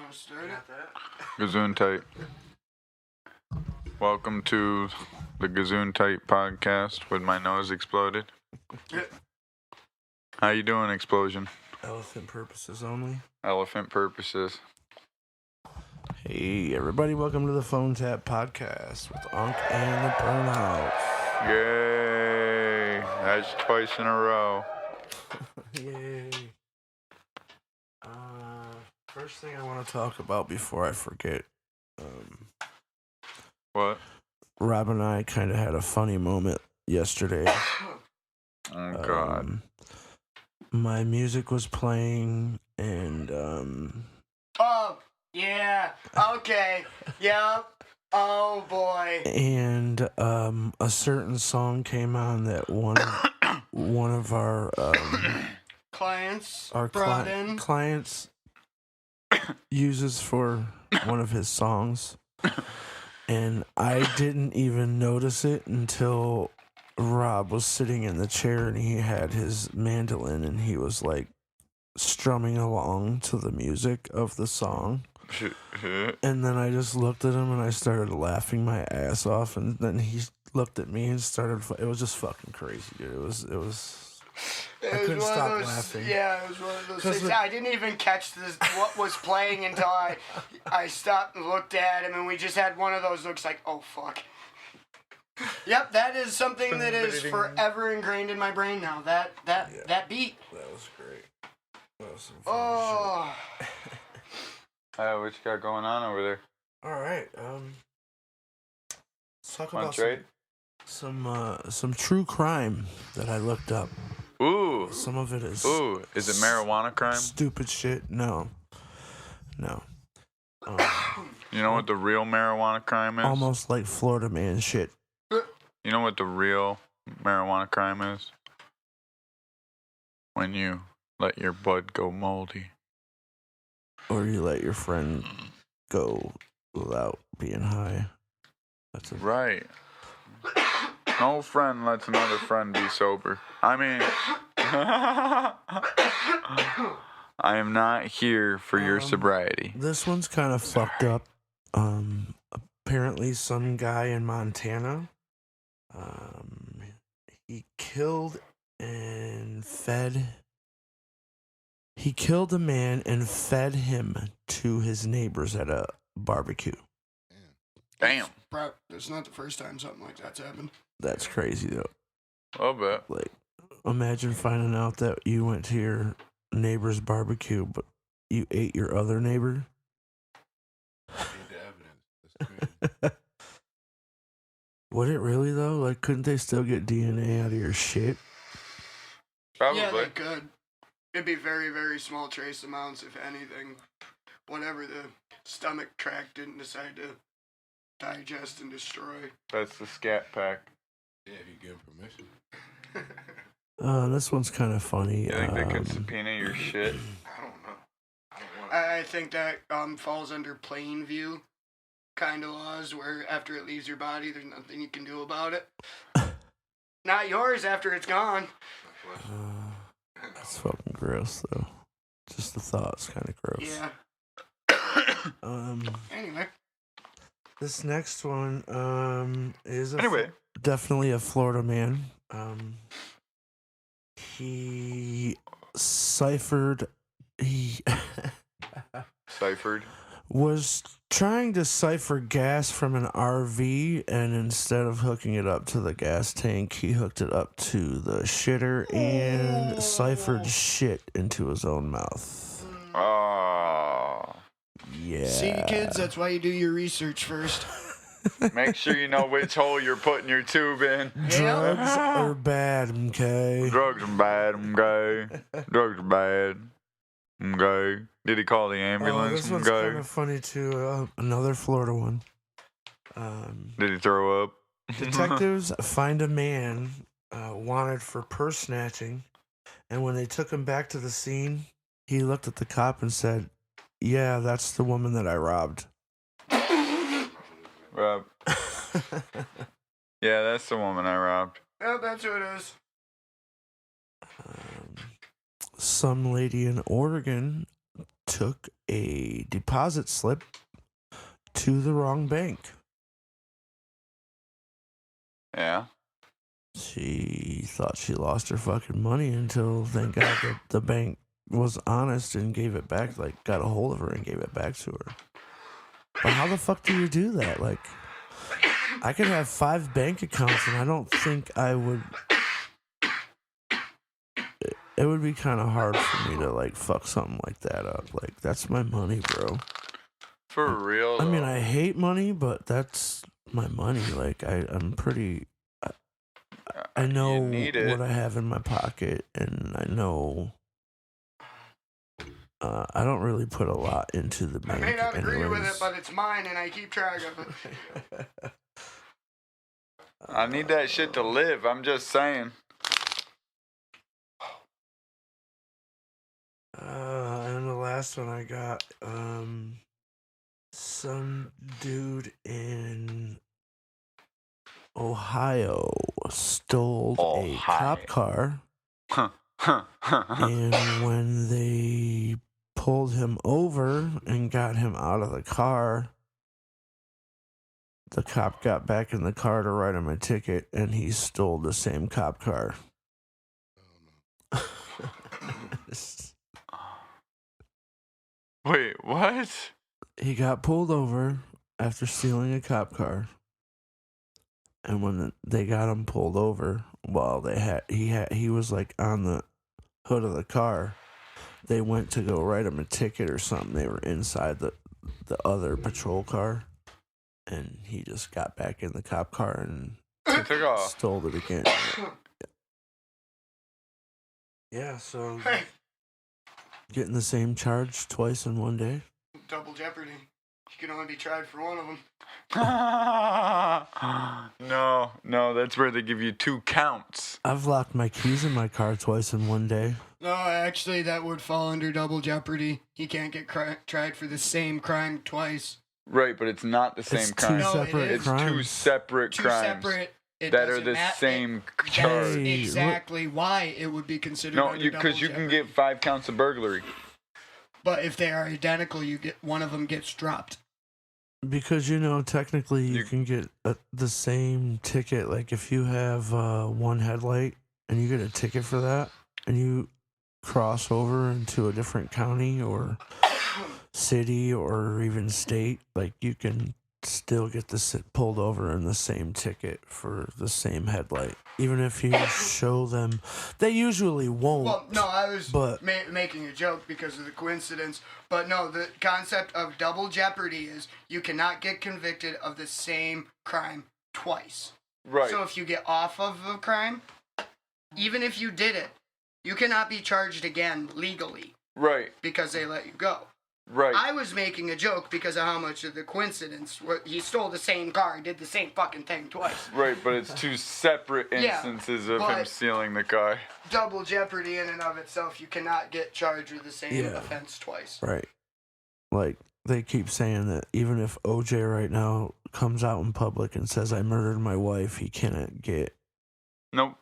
want to start it? Gazoon Tight. Welcome to the Gazoon Tight podcast with my nose exploded. How you doing, Explosion? Elephant purposes only. Elephant purposes. Hey, everybody, welcome to the Phone Tap Podcast with Unk and the Burnhouse. Yay! That's twice in a row. Yay. First thing I want to talk about before I forget. What? Rob and I kind of had a funny moment yesterday. Oh, God. My music was playing, and Oh, yeah. Okay. Yep. Oh, boy. and a certain song came on that one of our Clients our brought in. clients uses for one of his songs, and I didn't even notice it until Rob was sitting in the chair and he had his mandolin and he was like strumming along to the music of the song. And then I just looked at him and I started laughing my ass off, and then he looked at me and started. It was just fucking crazy, dude. It was. I couldn't stop laughing. Yeah, it was one of those 'Cause things. I didn't even catch what was playing until I stopped and looked at him, and we just had one of those looks like, oh, fuck. Yep, that is something that is forever ingrained in my brain now. That beat. That was great. That was some fun Oh. What you got going on over there? shit. All right. Let's talk Want about to trade? some true crime that I looked up. Ooh. Some of it is Ooh. Is it marijuana crime? stupid shit. No. You know what the real marijuana crime is? Almost like Florida man shit. You know what the real marijuana crime is? When you let your bud go moldy. Or you let your friend go without being high. That's a Right. No friend lets another friend be sober. I mean, I am not here for your sobriety. This one's kind of fucked up. Apparently some guy in Montana, he killed a man and fed him to his neighbors at a barbecue. Damn. Bro, it's not the first time something like that's happened. That's crazy though. A little bit. Like, imagine finding out that you went to your neighbor's barbecue, but you ate your other neighbor. Would it really though? Like, couldn't they still get DNA out of your shit? Probably. Yeah, they could. It'd be very, very small trace amounts, if anything. Whatever the stomach tract didn't decide to digest and destroy. That's the scat pack. Yeah, if you give permission. This one's kind of funny. You think they could subpoena your shit? I don't know. I don't want I think that falls under plain view kind of laws, where after it leaves your body, there's nothing you can do about it. Not yours after it's gone. That's fucking gross, though. Just the thought's kind of gross. Yeah. Anyway. This next one is definitely a Florida man. He ciphered. Ciphered. Was trying to cipher gas from an RV, and instead of hooking it up to the gas tank, he hooked it up to the shitter and ciphered shit into his own mouth. Oh. Yeah. See, kids, that's why you do your research first. Make sure you know which hole you're putting your tube in. Drugs are bad, okay? Drugs are bad, okay? Drugs are bad, okay? Did he call the ambulance, this one's okay? kind of funny, too. Another Florida one. Did he throw up? Detectives find a man wanted for purse snatching, and when they took him back to the scene, he looked at the cop and said, "Yeah, that's the woman that I robbed." Rob. Yeah, that's the woman I robbed. Yeah, that's who it is. Some lady in Oregon took a deposit slip to the wrong bank. Yeah. She thought she lost her fucking money until, thank God, that the bank was honest and gave it back, like, got a hold of her and gave it back to her. But how the fuck do you do that? Like, I could have 5 bank accounts and I don't think I would... It would be kind of hard for me to, like, fuck something like that up. Like, that's my money, bro. For real. I mean, though. I hate money, but that's my money. Like, I'm pretty... I know You need it. what I have in my pocket, and I know... I don't really put a lot into the I bank. may not agree with anyways. it, but it's mine and I keep track of it. I need that shit to live. I'm just saying. And the last one I got, some dude in Ohio stole a cop car, and when they pulled him over and got him out of the car, the cop got back in the car to write him a ticket, and he stole the same cop car. Wait, what? He got pulled over after stealing a cop car, and when they got him pulled over, while he was like on the hood of the car, they went to go write him a ticket or something. They were inside the other patrol car, and he just got back in the cop car and Took off. stole it again. Yeah, so Hey, getting the same charge twice in one day. double jeopardy. You can only be tried for one of them. No, that's where they give you 2 counts. I've locked my keys in my car twice in one day. No, actually, that would fall under double jeopardy. He can't get tried for the same crime twice. Right, but it's not the same It's crime. two No, it separate is. It's crimes. 2 separate Two crimes separate. It that are doesn't the same charge. That's Hey, exactly why it would be considered. No, under because double you can jeopardy. get 5 counts of burglary. But if they are identical, you get one of them gets dropped. Because, technically you can get the same ticket. Like, if you have one headlight and you get a ticket for that, and you cross over into a different county or city or even state, like, you can still get pulled over in the same ticket for the same headlight. Even if you show them, they usually won't. Well, no, I was But- making a joke because of the coincidence. But no, the concept of double jeopardy is you cannot get convicted of the same crime twice. Right. So if you get off of a crime, even if you did it, you cannot be charged again legally Right. because they let you go. Right. I was making a joke because of how much of the coincidence. He stole the same car and did the same fucking thing twice. Right, but it's 2 separate Yeah, instances of him but- stealing the car. Double jeopardy in and of itself, you cannot get charged with the same Yeah. offense twice. Right. Like, they keep saying that even if OJ right now comes out in public and says, I murdered my wife, he cannot get... Nope.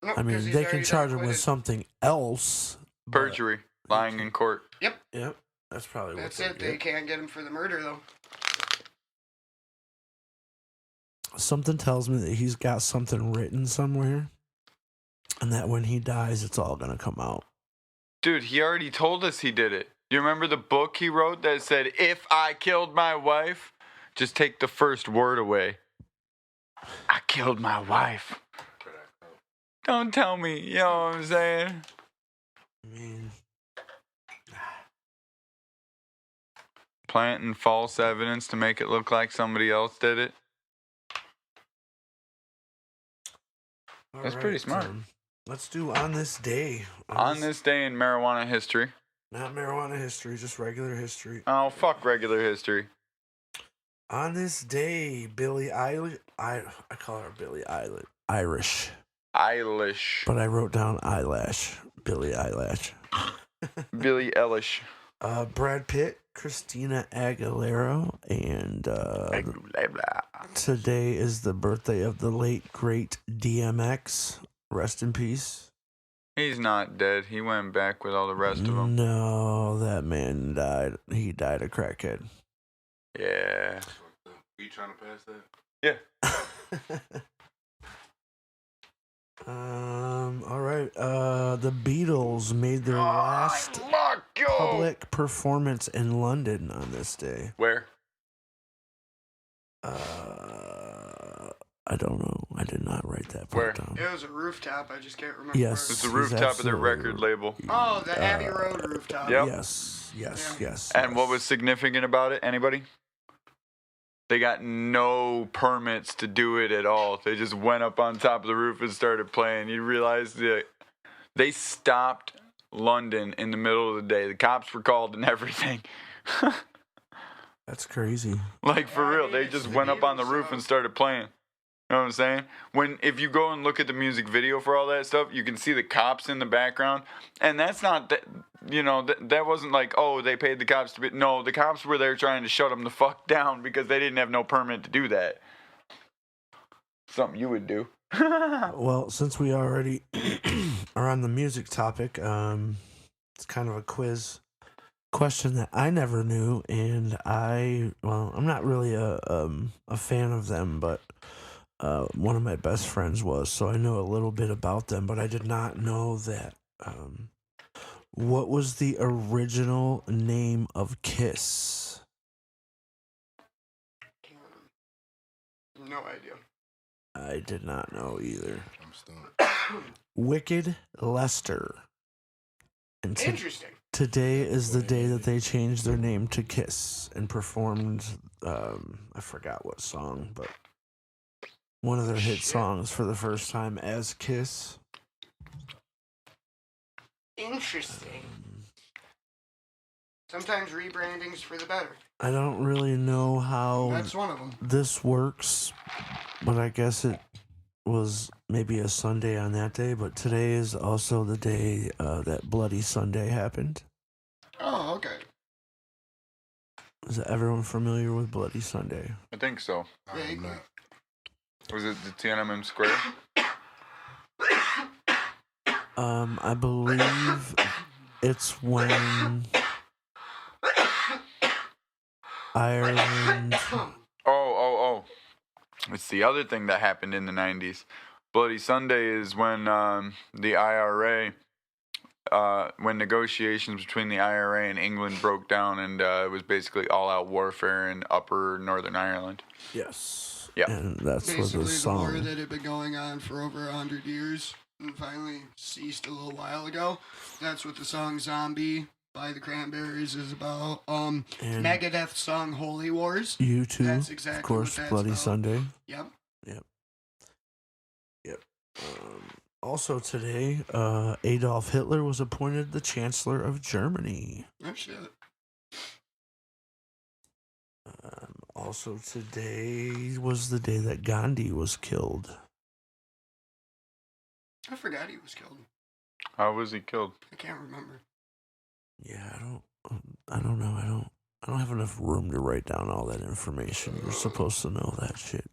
No, I mean, 'cause he's they can already charge him with acquitted. something else. but- Perjury. Lying in court. Yep. That's probably That's what it. They can't get him for the murder, though. Something tells me that he's got something written somewhere, and that when he dies, it's all gonna come out. Dude, he already told us he did it. You remember the book he wrote that said, if I killed my wife, just take the first word away. I killed my wife. Don't tell me, you know what I'm saying? I mean, Planting false evidence to make it look like somebody else did it. That's pretty smart. Let's do on this day. On this day in marijuana history. not marijuana history, just regular history. Oh, fuck regular history. On this day, Billie Eilish, I call her Billie Eilish, Irish, Eilish. but I wrote down eyelash, Billie Eyelash. Billie Eilish. Brad Pitt, Christina Aguilera, and today is the birthday of the late great DMX. Rest in peace. He's not dead. He went back with all the rest of them. No, that man died. He died a crackhead. Yeah. You trying to pass that? Yeah. All right. The Beatles made their last public performance in London on this day. Where? I don't know. I did not write that Where? part down. It was a rooftop. I just can't remember. Yes. It's the He's rooftop of their absolutely record label. Oh, the Abbey Road rooftop. Yep. Yes. Yeah. And what was significant about it? Anybody? They got no permits to do it at all. They just went up on top of the roof and started playing. You realize that they stopped London in the middle of the day. The cops were called and everything. That's crazy. Like, for Yeah, I real. mean, They it's just the went up on the Beatles, roof so- and started playing. You know what I'm saying? If you go and look at the music video for all that stuff, you can see the cops in the background. And that's not, that wasn't like, oh, they paid the cops to be. No, the cops were there trying to shut them the fuck down because they didn't have no permit to do that. Something you would do. Well, since we already are on the music topic, it's kind of a quiz question that I never knew, and I'm not really a fan of them, but one of my best friends was, so I know a little bit about them, but I did not know that. What was the original name of Kiss? No idea. I did not know either. I'm stumped. Wicked Lester. And Interesting. today is the day that they changed their name to Kiss and performed, I forgot what song, but one of their hit songs for the first time as Kiss. Interesting. Sometimes rebranding's for the better. I don't really know how That's one of them. this works, but I guess it was maybe a Sunday on that day, but today is also the day that Bloody Sunday happened. Oh, okay. Is everyone familiar with Bloody Sunday? I think so. I am not. Was it the Tiananmen Square? I believe it's when Ireland. Oh. It's the other thing that happened in the 90s. Bloody Sunday is when the IRA, when negotiations between the IRA and England broke down, and it was basically all-out warfare in upper Northern Ireland. Yes. Yeah. And that's what Basically, the the war song. that had been going on for over 100 years and finally ceased a little while ago. That's what the song "Zombie" by the Cranberries is about. And Megadeth's song "Holy Wars." U2, That's exactly of course, what that's Bloody about. Sunday. Yep. Also today, Adolf Hitler was appointed the Chancellor of Germany. Oh shit. Also today was the day that Gandhi was killed. I forgot he was killed. How was he killed? I can't remember. Yeah, I don't know. I don't have enough room to write down all that information. You're supposed to know that shit.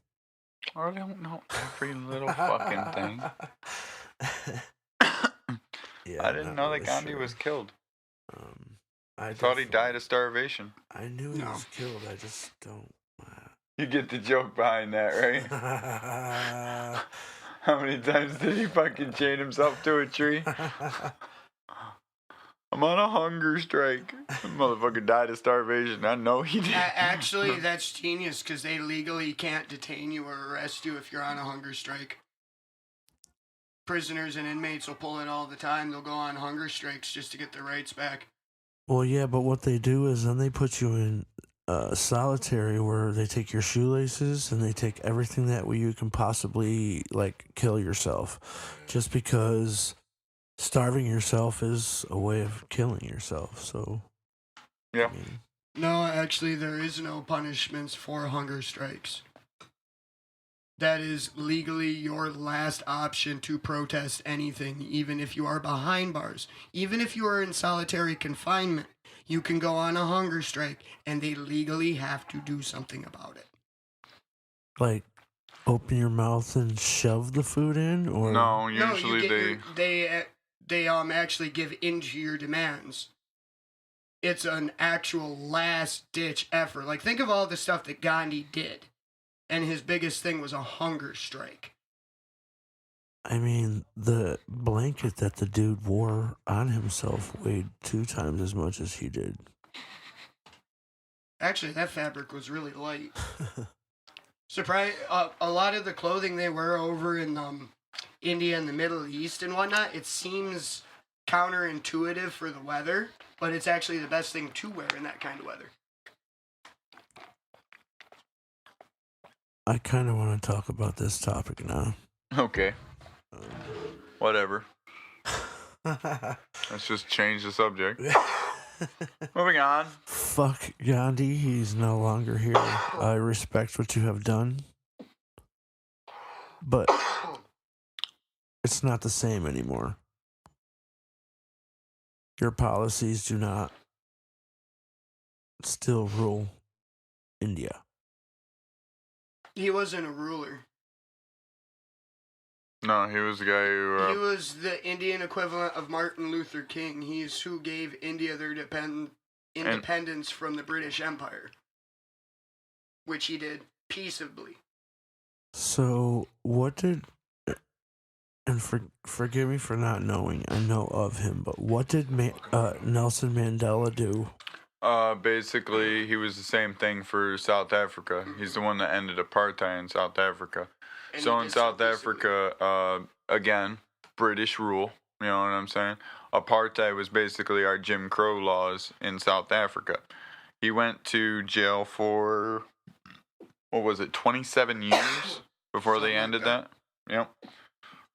I don't know every little fucking thing. Yeah, I I'm didn't not know really that Gandhi sure. was killed. I Thought he definitely- died of starvation. I knew he No. was killed. I just don't. You get the joke behind that, right? How many times did he fucking chain himself to a tree? I'm on a hunger strike. Motherfucker died of starvation. I know he did. Actually, that's genius because they legally can't detain you or arrest you if you're on a hunger strike. Prisoners and inmates will pull it all the time. They'll go on hunger strikes just to get their rights back. Well, yeah, but what they do is then they put you in solitary where they take your shoelaces and they take everything that you can possibly, like, kill yourself. Just because starving yourself is a way of killing yourself, so... Yeah. I mean, No, actually, there is no punishments for hunger strikes. That is legally your last option to protest anything, even if you are behind bars. Even if you are in solitary confinement, you can go on a hunger strike, and they legally have to do something about it. like, open your mouth and shove the food in, or... No, No, usually you get they. your, they actually give into your demands. It's an actual last-ditch effort. Like, think of all the stuff that Gandhi did. And his biggest thing was a hunger strike. I mean, the blanket that the dude wore on himself weighed 2 times as much as he did. Actually, that fabric was really light. Surprise! A lot of the clothing they wear over in India and the Middle East and whatnot, it seems counterintuitive for the weather, but it's actually the best thing to wear in that kind of weather. I kind of want to talk about this topic now. Okay. Whatever. Let's just change the subject. Moving on. Fuck Gandhi, he's no longer here. I respect what you have done. But it's not the same anymore. Your policies do not still rule India. He wasn't a ruler. No, he was the guy who... He was the Indian equivalent of Martin Luther King. He's who gave India their independence from the British Empire, which he did peaceably. So, what did... And forgive me for not knowing. I know of him, but what did Nelson Mandela do? Basically, he was the same thing for South Africa. He's the one that ended apartheid in South Africa. And So he in did South so peaceably. Africa, again, British rule. You know what I'm saying? Apartheid was basically our Jim Crow laws in South Africa. He went to jail for, 27 years before they Something ended like that? Yep.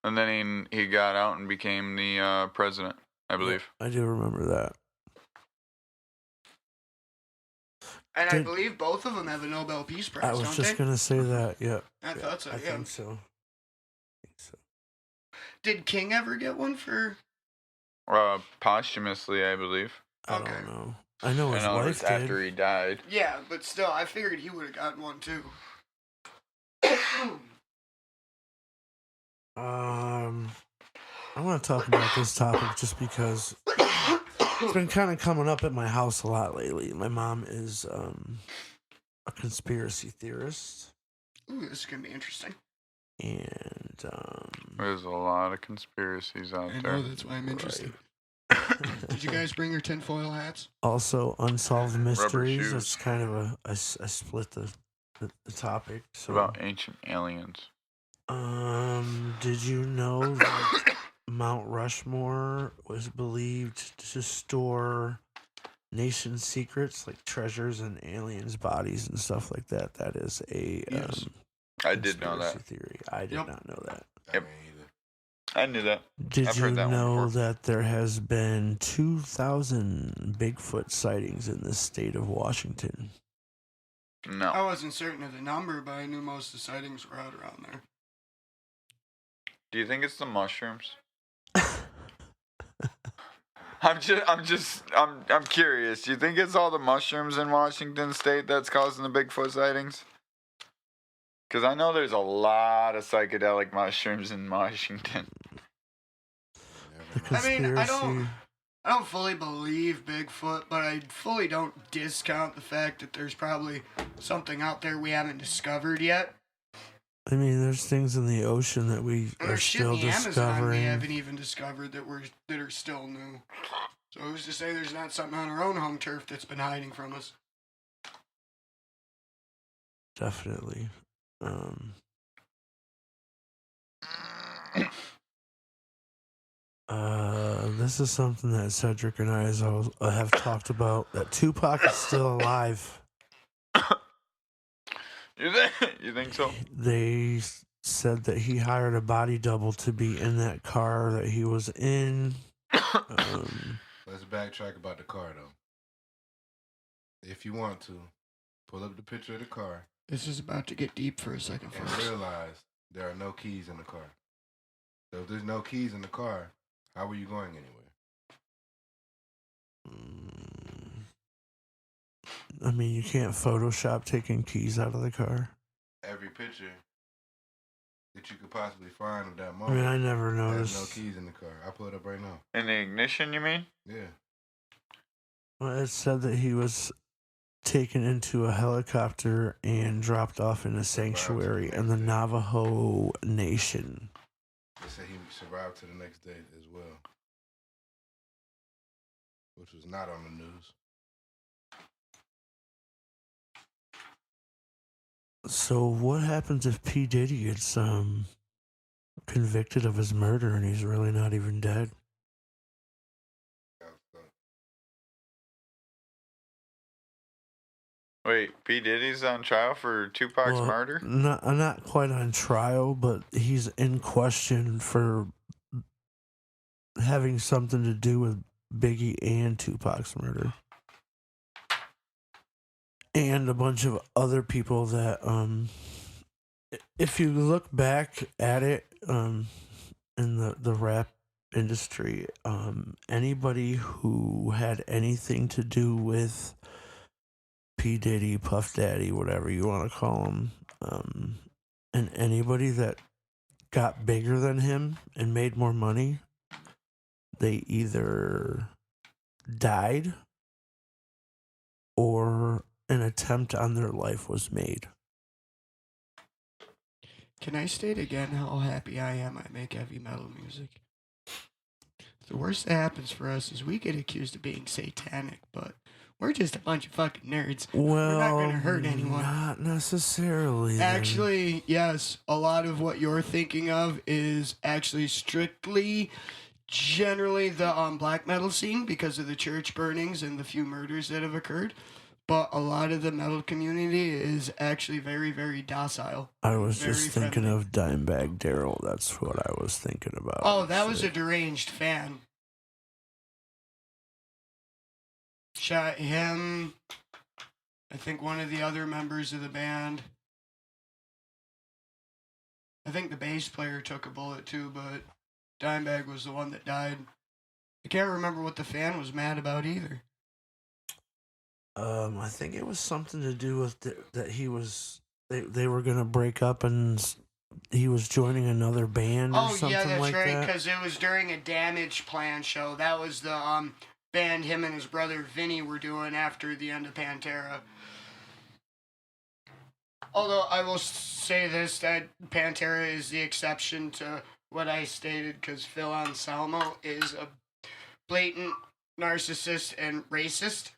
And then he got out and became the president, I believe. I do remember that. And I believe both of them have a Nobel Peace Prize, I was don't just they? going to say that, yeah. I thought so, I yeah. think so. Did King ever get one for... Posthumously, I believe. I Okay. don't know. I know his I know it wife was did. after he died. Yeah, but still, I figured he would have gotten one too. I want to talk about this topic just because it's been kind of coming up at my house a lot lately. My mom is a conspiracy theorist, Ooh, this is going to be interesting. and There's a lot of conspiracies out there. that's why I'm interested. Did you guys bring your tinfoil hats? also unsolved mysteries. shoes. That's kind of I split the topic. So, About ancient aliens. did you know that Mount Rushmore was believed to store nation secrets like treasures and aliens' bodies and stuff like that? That is a Yes. I did know that. conspiracy theory. I did Yep. not know that. Yep. I knew that. Did I've you heard that one know before. that there has been 2,000 Bigfoot sightings in the state of Washington? No. I wasn't certain of the number, but I knew most of the sightings were out around there. Do you think it's the mushrooms? I'm curious. Do you think it's all the mushrooms in Washington State that's causing the Bigfoot sightings? Because I know there's a lot of psychedelic mushrooms in Washington. The I mean, conspiracy. I don't fully believe Bigfoot, but I fully don't discount the fact that there's probably something out there we haven't discovered yet. I mean, there's things in the ocean that we And are there's shit in still the Amazon we discovering. haven't even discovered that are still new. So who's to say there's not something on our own home turf that's been hiding from us? Definitely. This is something that Cedric and I have talked about. That Tupac is still alive. You think so? They said that he hired a body double to be in that car that he was in. Let's backtrack about the car, though. If you want to, pull up the picture of the car This is about to get deep for a second, and folks. realize there are no keys in the car. So if there's no keys in the car, how are you going anywhere? I mean, you can't Photoshop taking keys out of the car. Every picture, that you could possibly find at that I moment. mean, I never There's no noticed. keys in the car. I'll pull it up right now. In the ignition, you mean? Yeah. Well, it said that he was taken into a helicopter and dropped off in a sanctuary in the Navajo Nation. They say he survived to the next day as well, which was not on the news. So what happens if P. Diddy gets convicted of his murder and he's really not even dead? Wait, P. Diddy's on trial for Tupac's murder? Not quite on trial, but he's in question for having something to do with Biggie and Tupac's murder. And a bunch of other people that, if you look back at it, in the rap industry, anybody who had anything to do with P. Diddy, Puff Daddy, whatever you want to call him, and anybody that got bigger than him and made more money, they either died or an attempt on their life was made. Can I state again how happy I am I make heavy metal music? The worst that happens for us is we get accused of being satanic, but we're just a bunch of fucking nerds. Well, we're not going to hurt anyone. Not necessarily. Actually, yes, a lot of what you're thinking of is actually strictly, generally the black metal scene because of the church burnings and the few murders that have occurred. But a lot of the metal community is actually very, very docile. I was very just thinking friendly. of Dimebag Darrell. That's what I was thinking about. Oh, that was a deranged fan. Shot him. I think one of the other members of the band. I think the bass player took a bullet too, but Dimebag was the one that died. I can't remember what the fan was mad about either. I think it was something to do with that he was. They were gonna break up and he was joining another band or something yeah, that's like right. that. Because it was during a Damage Plan show. That was the band him and his brother Vinny were doing after the end of Pantera. Although I will say this, that Pantera is the exception to what I stated, because Phil Anselmo is a blatant narcissist and racist.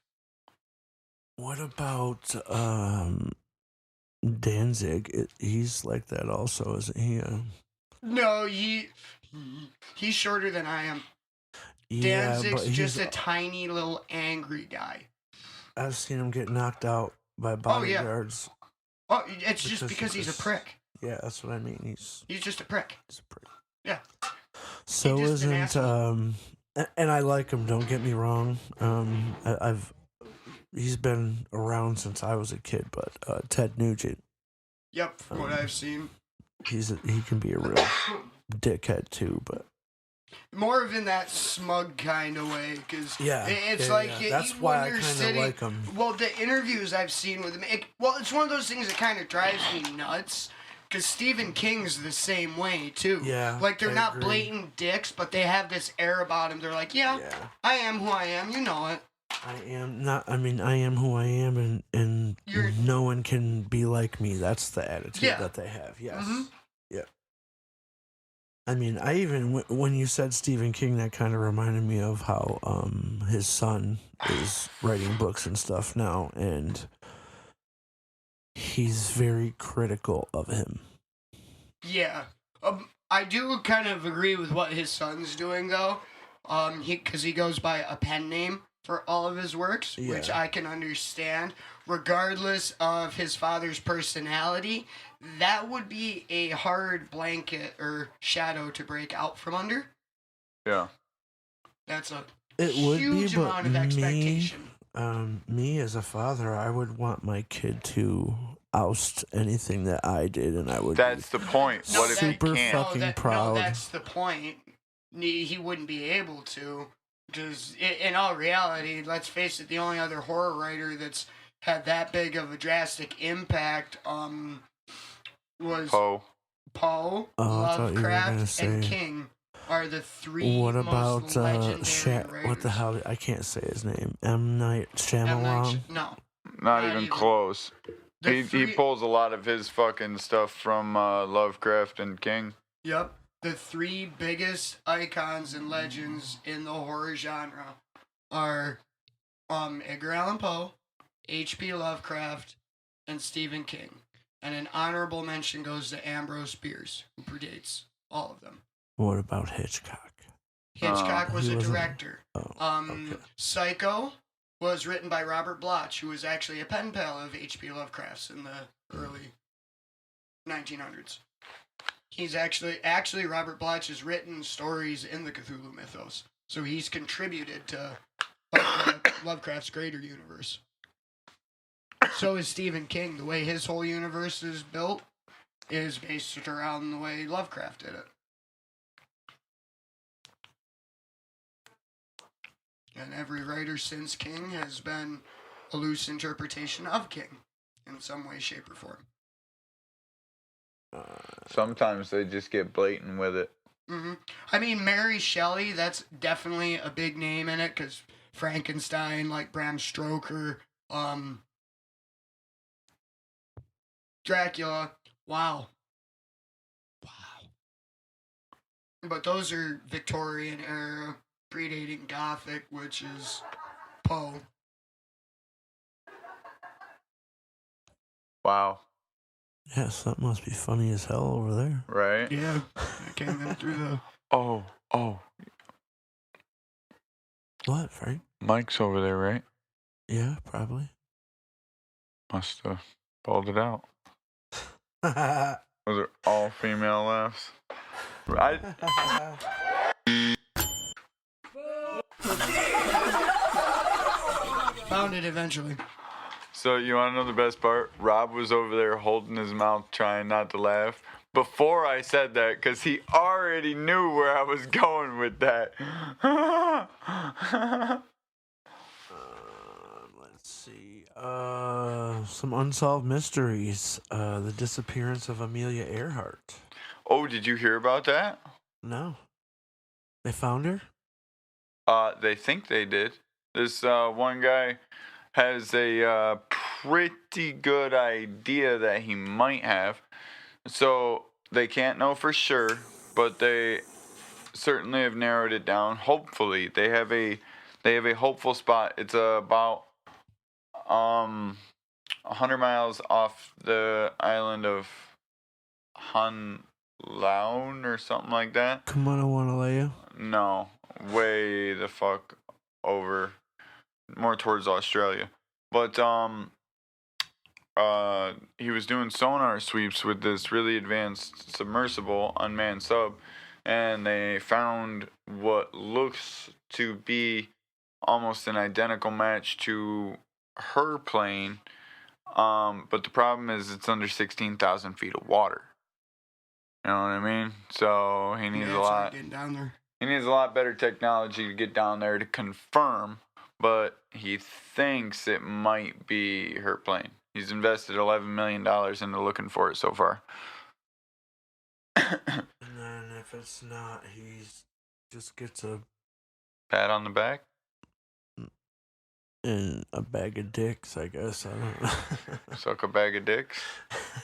What about Danzig? He's like that also, isn't he? No, he's shorter than I am. Yeah, Danzig's but just a tiny little angry guy. I've seen him get knocked out by bodyguards. Oh, it's just because he's a prick. Yeah, that's what I mean. He's just a prick. He's a prick. Yeah. So He's just an isn't and I like him. Don't get me wrong. He's been around since I was a kid, but Ted Nugent. Yep, from what I've seen. He can be a real dickhead too, but more of in that smug kind of way, because it's that's why I kind of like him. Well, the interviews I've seen with him, it's one of those things that kind of drives me nuts. Because Stephen King's the same way too. Yeah, like they're not agree. Blatant dicks, but they have this air about them. They're like, yeah, I am who I am. You know it. I am not. I mean, I am who I am, and no one can be like me. That's the attitude that they have. Yes. Mm-hmm. Yeah. I mean, I even when you said Stephen King, that kind of reminded me of how his son is writing books and stuff now, and he's very critical of him. Yeah. I do kind of agree with what his son's doing though. Because he goes by a pen name for all of his works, which I can understand. Regardless of his father's personality, that would be a hard blanket or shadow to break out from under. Yeah. That's a huge amount of expectation. Me as a father, I would want my kid to oust anything that I did, and I would. That's the point. What if he can't? Fucking proud. No, that's the point. He wouldn't be able to. Because in all reality, let's face it, the only other horror writer that's had that big of a drastic impact was Poe. Poe, Oh, I thought you were gonna Lovecraft, and say- King are the three What about most legendary writers. what the hell? I can't say his name. M. Night M. Night Shyamalan. no. Not even close. The He three- pulls a lot of his fucking stuff from Lovecraft and King. Yep. The three biggest icons and legends in the horror genre are Edgar Allan Poe, H.P. Lovecraft, and Stephen King. And an honorable mention goes to Ambrose Bierce, who predates all of them. What about Hitchcock? Hitchcock was he a wasn't- director. Oh, okay. Psycho was written by Robert Bloch, who was actually a pen pal of H.P. Lovecraft's in the early 1900s. He's actually Robert Bloch has written stories in the Cthulhu mythos, so he's contributed to Lovecraft's greater universe. So is Stephen King. The way his whole universe is built is based around the way Lovecraft did it. And every writer since King has been a loose interpretation of King in some way, shape, or form. Sometimes they just get blatant with it. I mean, Mary Shelley, that's definitely a big name in it, because Frankenstein, like Bram Stoker, Dracula, wow. But those are Victorian era, predating Gothic, which is Poe. Wow. Yes, that must be funny as hell over there. Right? Yeah, I came in through the... Oh. What, Frank? Mike's over there, right? Yeah, probably. Must have pulled it out. Those are all female laughs. Found it eventually. So you want to know the best part? Rob was over there holding his mouth, trying not to laugh before I said that, because he already knew where I was going with that. Let's see. Some unsolved mysteries. The disappearance of Amelia Earhart. Oh, did you hear about that? No. They found her? They think they did. This one guy has a pretty good idea that he might have. So they can't know for sure, but they certainly have narrowed it down. Hopefully, they have a hopeful spot. It's about 100 miles off the island of Hanlaun or something like that. Come on, I want to lay you. No, way the fuck over, more towards Australia. But he was doing sonar sweeps with this really advanced submersible unmanned sub, and they found what looks to be almost an identical match to her plane. But the problem is it's under 16,000 feet of water. You know what I mean? So he needs a lot. Getting down there. He needs a lot better technology to get down there to confirm, but he thinks it might be her plane. He's invested $11 million into looking for it so far. And then if it's not, he just gets a Pat on the back? and a bag of dicks, I guess. I don't know. Suck a bag of dicks?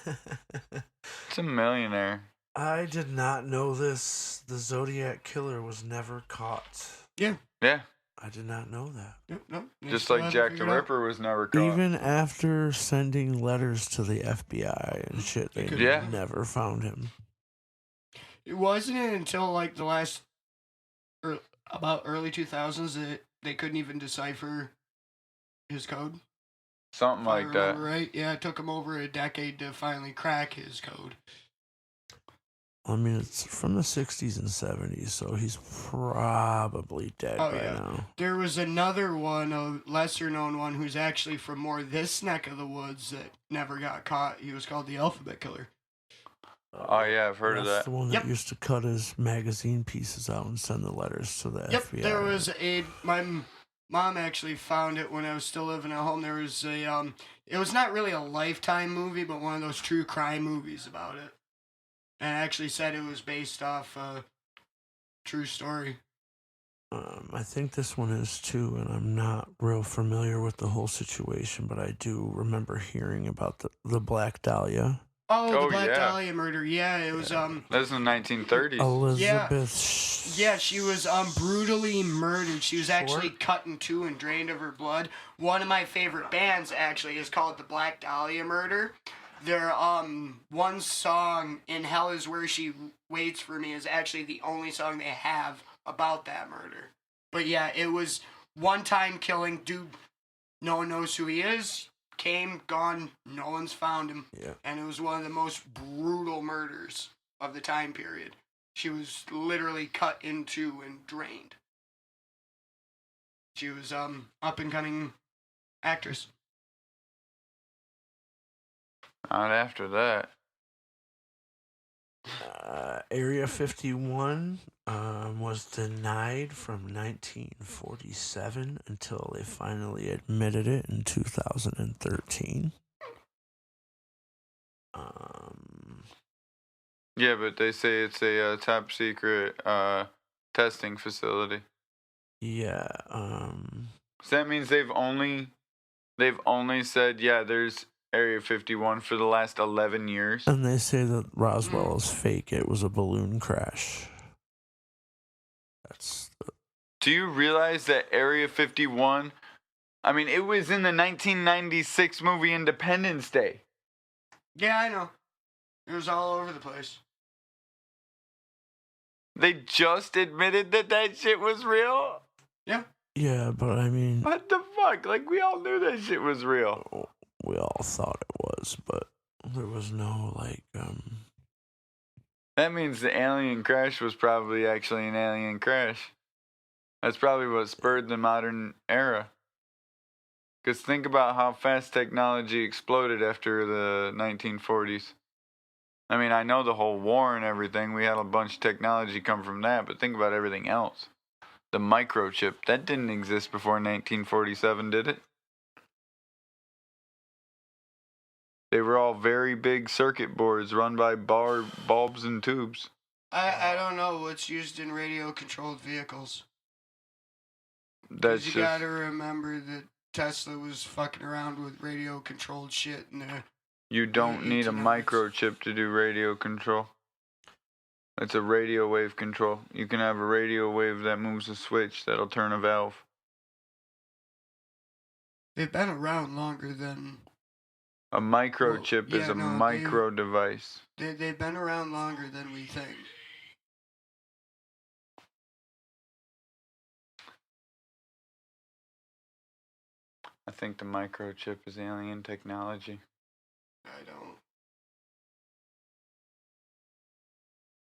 It's a millionaire. I did not know this. The Zodiac Killer was never caught. Yeah. Yeah, I did not know that. Nope. They just still like haven't Jack the figured out. Ripper was never caught. Even after sending letters to the FBI and shit, they Yeah. never found him. It wasn't until like the last, about early 2000s that they couldn't even decipher his code. Something If I like that. remember right? Yeah, it took him over a decade to finally crack his code. I mean, it's from the 60s and 70s, so he's probably dead Oh, by yeah. now. There was another one, a lesser known one, who's actually from more this neck of the woods that never got caught. He was called the Alphabet Killer. Oh, yeah, I've heard of That's that. the one Yep. that used to cut his magazine pieces out and send the letters to the Yep, FBI. there was my mom actually found it when I was still living at home. There was it was not really a Lifetime movie, but one of those true crime movies about it. and actually said it was based off a true story. I think this one is too, and I'm not real familiar with the whole situation, but I do remember hearing about the Black Dahlia. Oh, the Oh, Black yeah. Dahlia murder. Yeah, it was That was in the 1930s. Elizabeth. Yeah, she was brutally murdered. She was actually cut in two and drained of her blood. One of my favorite bands actually is called the Black Dahlia Murder. Their one song, "In Hell Is Where She Waits for Me," is actually the only song they have about that murder. But yeah, it was one-time killing. Dude, no one knows who he is. Came, gone, no one's found him. Yeah. And it was one of the most brutal murders of the time period. She was literally cut in two and drained. She was up and coming actress. Not after that. Area 51 was denied from 1947 until they finally admitted it in 2013. Yeah, but they say it's a top secret testing facility. Yeah. So that means they've only said, yeah, there's Area 51 for the last 11 years. And they say that Roswell is fake. It was a balloon crash. Do you realize that Area 51, I mean, it was in the 1996 movie Independence Day. Yeah, I know. It was all over the place. They just admitted that shit was real? Yeah. Yeah, but I mean, What the fuck? Like, we all knew that shit was real. we all thought it was, but there was no, That means the alien crash was probably actually an alien crash. That's probably what spurred the modern era. Because think about how fast technology exploded after the 1940s. I mean, I know the whole war and everything, we had a bunch of technology come from that, but think about everything else. The microchip, that didn't exist before 1947, did it? They were all very big circuit boards run by bulbs and tubes. I don't know what's used in radio-controlled vehicles. That's 'Cause you just... gotta remember that Tesla was fucking around with radio-controlled shit in there. You don't need a 1800s. microchip to do radio control. It's a radio wave control. You can have a radio wave that moves a switch that'll turn a valve. They've been around longer than... A microchip Well, is yeah, a no, micro device. They've been around longer than we think. I think the microchip is alien technology. I don't...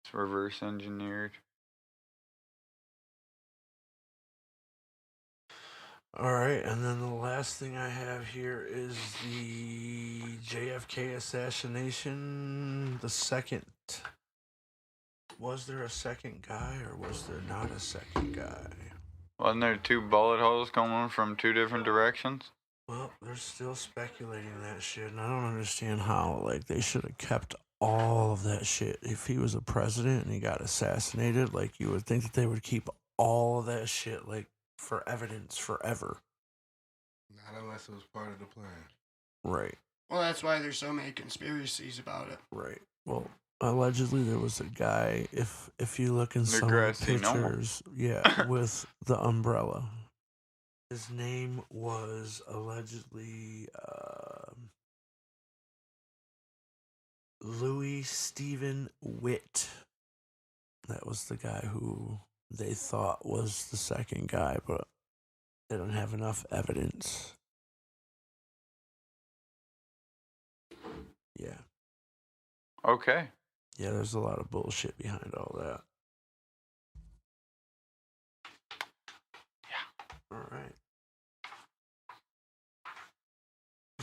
It's reverse engineered. All right, and then the last thing I have here is the JFK assassination. The second. Was there a second guy or was there not a second guy? Wasn't there two bullet holes coming from two different directions? Well, they're still speculating that shit, and I don't understand how. They should have kept all of that shit. If he was a president and he got assassinated, you would think that they would keep all of that shit, for evidence forever. Not unless it was part of the plan. Right. Well, that's why there's so many conspiracies about it. Right. Well, allegedly there was a guy. If you look in some of the grassy knoll. pictures, yeah, with the umbrella. His name was allegedly Louis Stephen Witt. That was the guy who they thought was the second guy, but they don't have enough evidence. Yeah. Okay. Yeah, there's a lot of bullshit behind all that. Yeah. All right.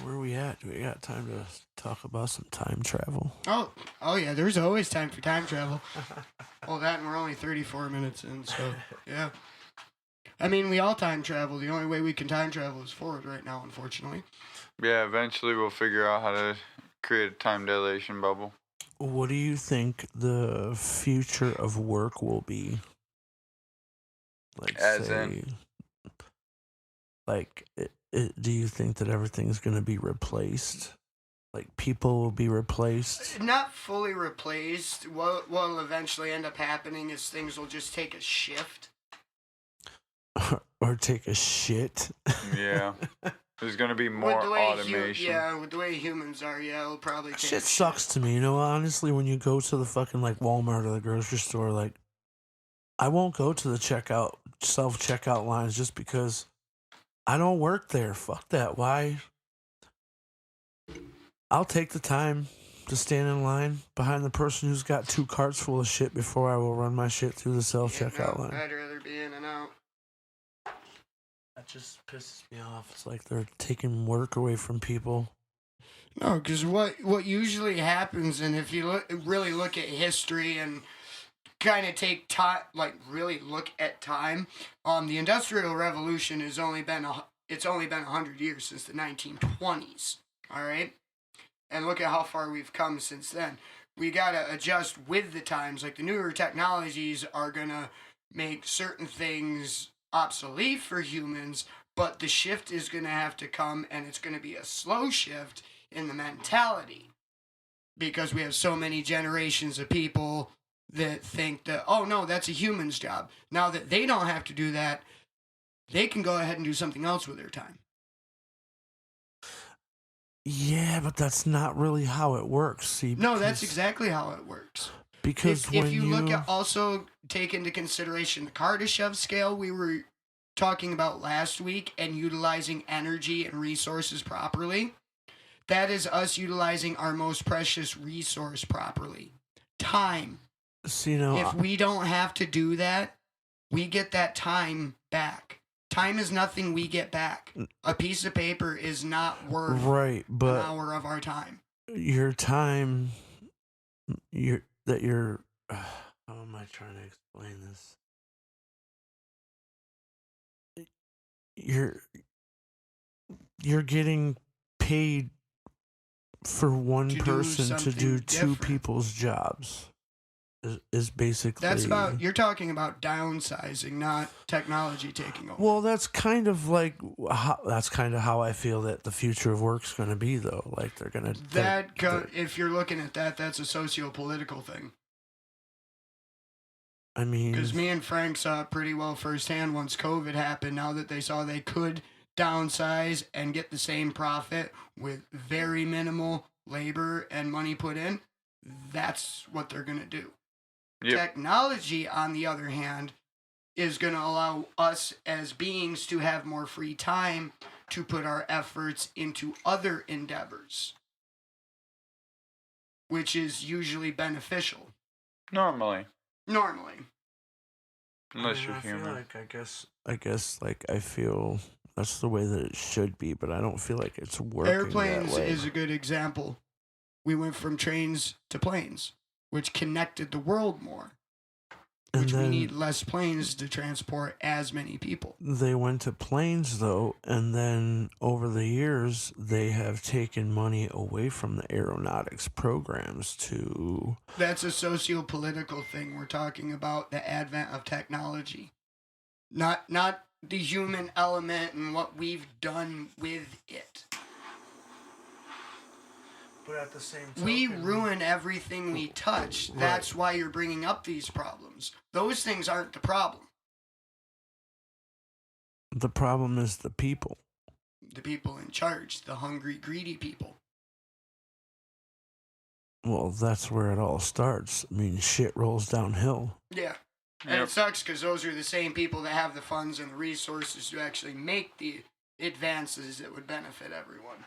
Where are we at? Do we got time to talk about some time travel? Oh yeah, there's always time for time travel. Well, that and we're only 34 minutes in, so yeah. I mean, we all time travel. The only way we can time travel is forward right now, unfortunately. Yeah, eventually we'll figure out how to create a time dilation bubble. What do you think the future of work will be? Like, As say, in? like, do you think that everything's going to be replaced? Like, people will be replaced? Not fully replaced. What will eventually end up happening is things will just take a shift. Or take a shit? Yeah. There's going to be more automation. With the way humans are, it'll probably take Shit a sucks to me. You know, honestly, when you go to the fucking, like, Walmart or the grocery store, like, I won't go to the self-checkout lines just because I don't work there. Fuck that. Why? I'll take the time to stand in line behind the person who's got 2 carts full of shit before I will run my shit through the self-checkout line. I'd rather be in and out. That just pisses me off. It's like they're taking work away from people. No, because what usually happens, and if you really look at history and kind of take time, like really look at time, the Industrial Revolution has only been 100 years since the 1920s. All right, and look at how far we've come since then. We gotta adjust with the times. Like the newer technologies are gonna make certain things obsolete for humans, but the shift is gonna have to come, and it's gonna be a slow shift in the mentality, because we have so many generations of people that think that, oh no, that's a human's job. Now that they don't have to do that, they can go ahead and do something else with their time. Yeah, but that's not really how it works. See, No, that's exactly how it works. Because If you look at, also take into consideration the Kardashev scale we were talking about last week, and utilizing energy and resources properly, that is us utilizing our most precious resource properly. Time. See, no, If we don't have to do that, we get that time back. Time is nothing we get back. A piece of paper is not worth right, but an hour of our time. your time, how am I trying to explain this? You're getting paid for one To do person to do something 2 different. people's jobs. Is basically You're talking about downsizing, not technology taking over. Well, that's kind of how I feel that the future of work's going to be, though. Like they're going to If you're looking at that, that's a socio-political thing. I mean, Because me and Frank saw it pretty well firsthand once COVID happened. Now that they saw they could downsize and get the same profit with very minimal labor and money put in, that's what they're going to do. Yep. Technology, on the other hand, is going to allow us as beings to have more free time to put our efforts into other endeavors, which is usually beneficial. Normally. Unless you're I feel human. like I feel that's the way that it should be, but I don't feel like it's working. Airplanes that way. is a good example. We went from trains to planes, which connected the world more. And Which we then need less planes to transport as many people. they went to planes, though, and then over the years, they have taken money away from the aeronautics programs to... That's a socio-political thing. We're talking about the advent of technology. Not the human element and what we've done with it. But at the same We ruin everything we touch. Right. That's why you're bringing up these problems. Those things aren't the problem. The problem is the people. The people in charge, the hungry, greedy people. Well, that's where it all starts. I mean, shit rolls downhill. Yeah. And it sucks because those are the same people that have the funds and the resources to actually make the advances that would benefit everyone.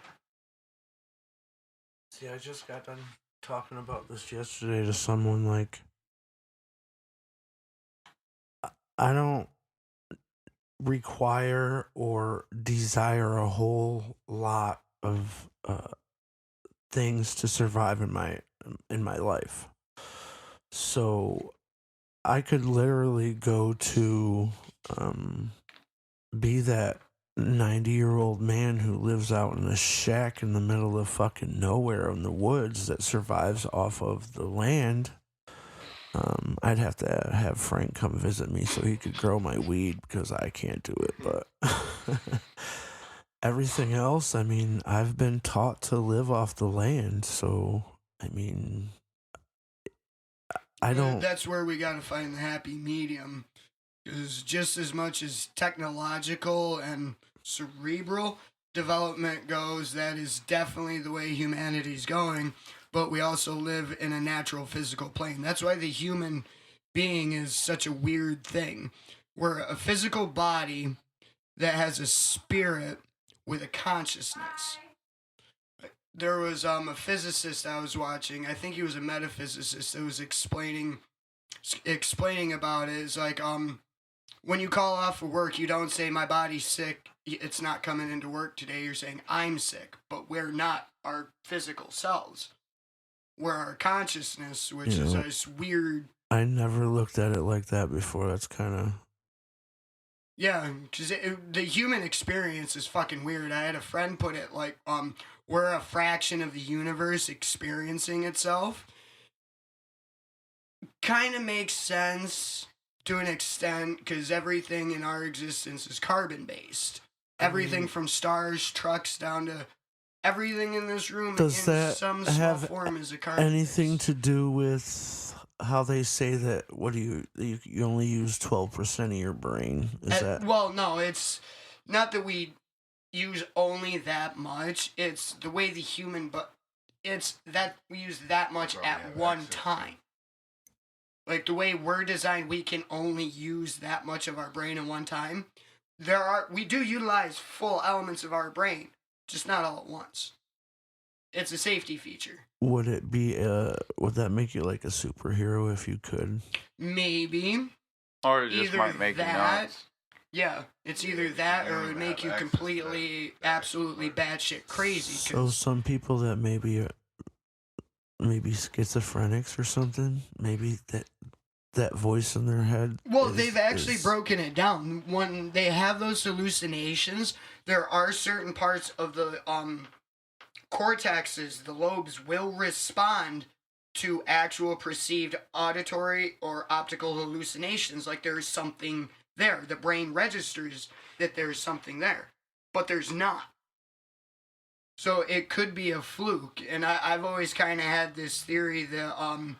See, I just got done talking about this yesterday to someone. Like, I don't require or desire a whole lot of things to survive in my life. So I could literally go to be that 90-year-old man who lives out in a shack in the middle of fucking nowhere in the woods that survives off of the land. I'd have to have Frank come visit me so he could grow my weed because I can't do it. But everything else, I mean, I've been taught to live off the land. So, I mean, I don't. That's where we got to find the happy medium. Because just as much as technological and cerebral development goes, that is definitely the way humanity's going. But we also live in a natural physical plane. That's why the human being is such a weird thing. We're a physical body that has a spirit with a consciousness. There was a physicist I was watching. I think he was a metaphysicist that was explaining about it. It's like when you call off of work, you don't say my body's sick. It's not coming into work today. You're saying I'm sick, but we're not our physical selves. We're our consciousness, which is this weird. I never looked at it like that before. That's kind of. Yeah, because the human experience is fucking weird. I had a friend put it like, we're a fraction of the universe experiencing itself. Kind of makes sense to an extent, because everything in our existence is carbon-based. Everything from stars, trucks, down to everything in this room Does in that some small have form is a carbon. anything to do with how they say that you only use 12% of your brain? Is that Well, no, it's not that we use only that much. It's the way the human, but it's that we use that much at one time. Like the way we're designed, we can only use that much of our brain at one time. We do utilize full elements of our brain, just not all at once. It's a safety feature. would it be would that make you like a superhero if you could? Maybe. Or it just Either might make that- you nuts. Yeah, it's either that or it would make you completely, absolutely batshit crazy. So some people that maybe schizophrenics or something, maybe that voice in their head. Well, they've actually broken it down. When they have those hallucinations, there are certain parts of the cortexes, the lobes, will respond to actual perceived auditory or optical hallucinations, like there's something there. The brain registers that there's something there, but there's not. So it could be a fluke, and I've always kind of had this theory that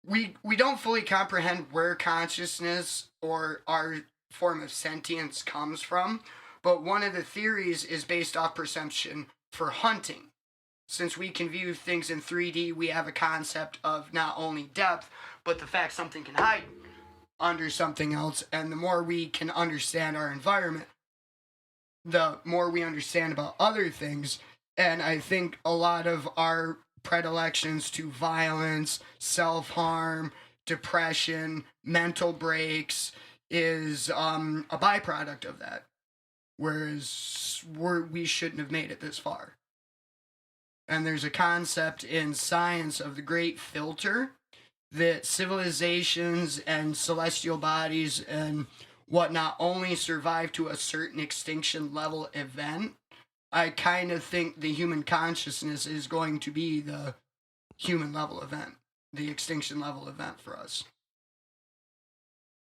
we don't fully comprehend where consciousness or our form of sentience comes from, but one of the theories is based off perception for hunting. Since we can view things in 3D, we have a concept of not only depth, but the fact something can hide under something else, and the more we can understand our environment, the more we understand about other things. And I think a lot of our predilections to violence, self-harm, depression, mental breaks is a byproduct of that. Whereas we shouldn't have made it this far. And there's a concept in science of the great filter that civilizations and celestial bodies and whatnot only survive to a certain extinction level event. I kind of think the human consciousness is going to be the human level event, the extinction level event for us.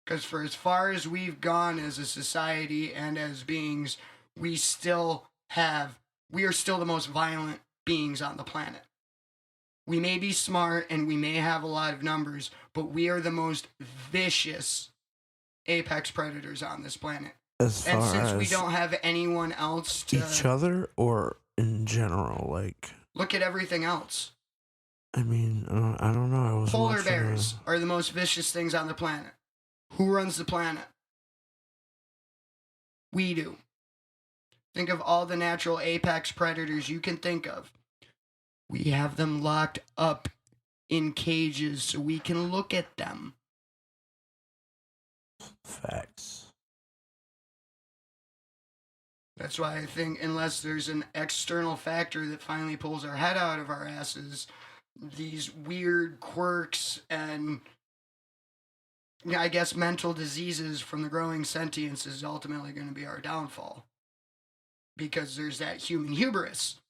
Because for as far as we've gone as a society and as beings, we are still the most violent beings on the planet. We may be smart and we may have a lot of numbers, but we are the most vicious apex predators on this planet. As far And since as we don't have anyone else to each other or in general, like, look at everything else. I mean, I don't know. I was Polar watching bears are the most vicious things on the planet. Who runs the planet? We do. Think of all the natural apex predators you can think of. We have them locked up in cages so we can look at them. facts. That's why I think unless there's an external factor that finally pulls our head out of our asses, these weird quirks and I guess mental diseases from the growing sentience is ultimately going to be our downfall. because there's that human hubris.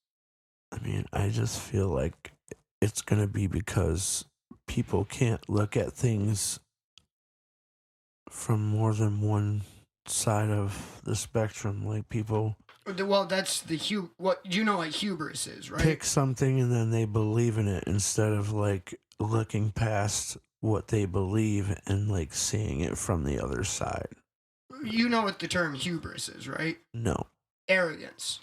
I mean, I just feel like it's going to be because people can't look at things from more than one side of the spectrum. Like, people Well, that's what you know what hubris is, right? pick something and then they believe in it instead of like looking past what they believe and like seeing it from the other side. You know what the term hubris is, right? No. Arrogance.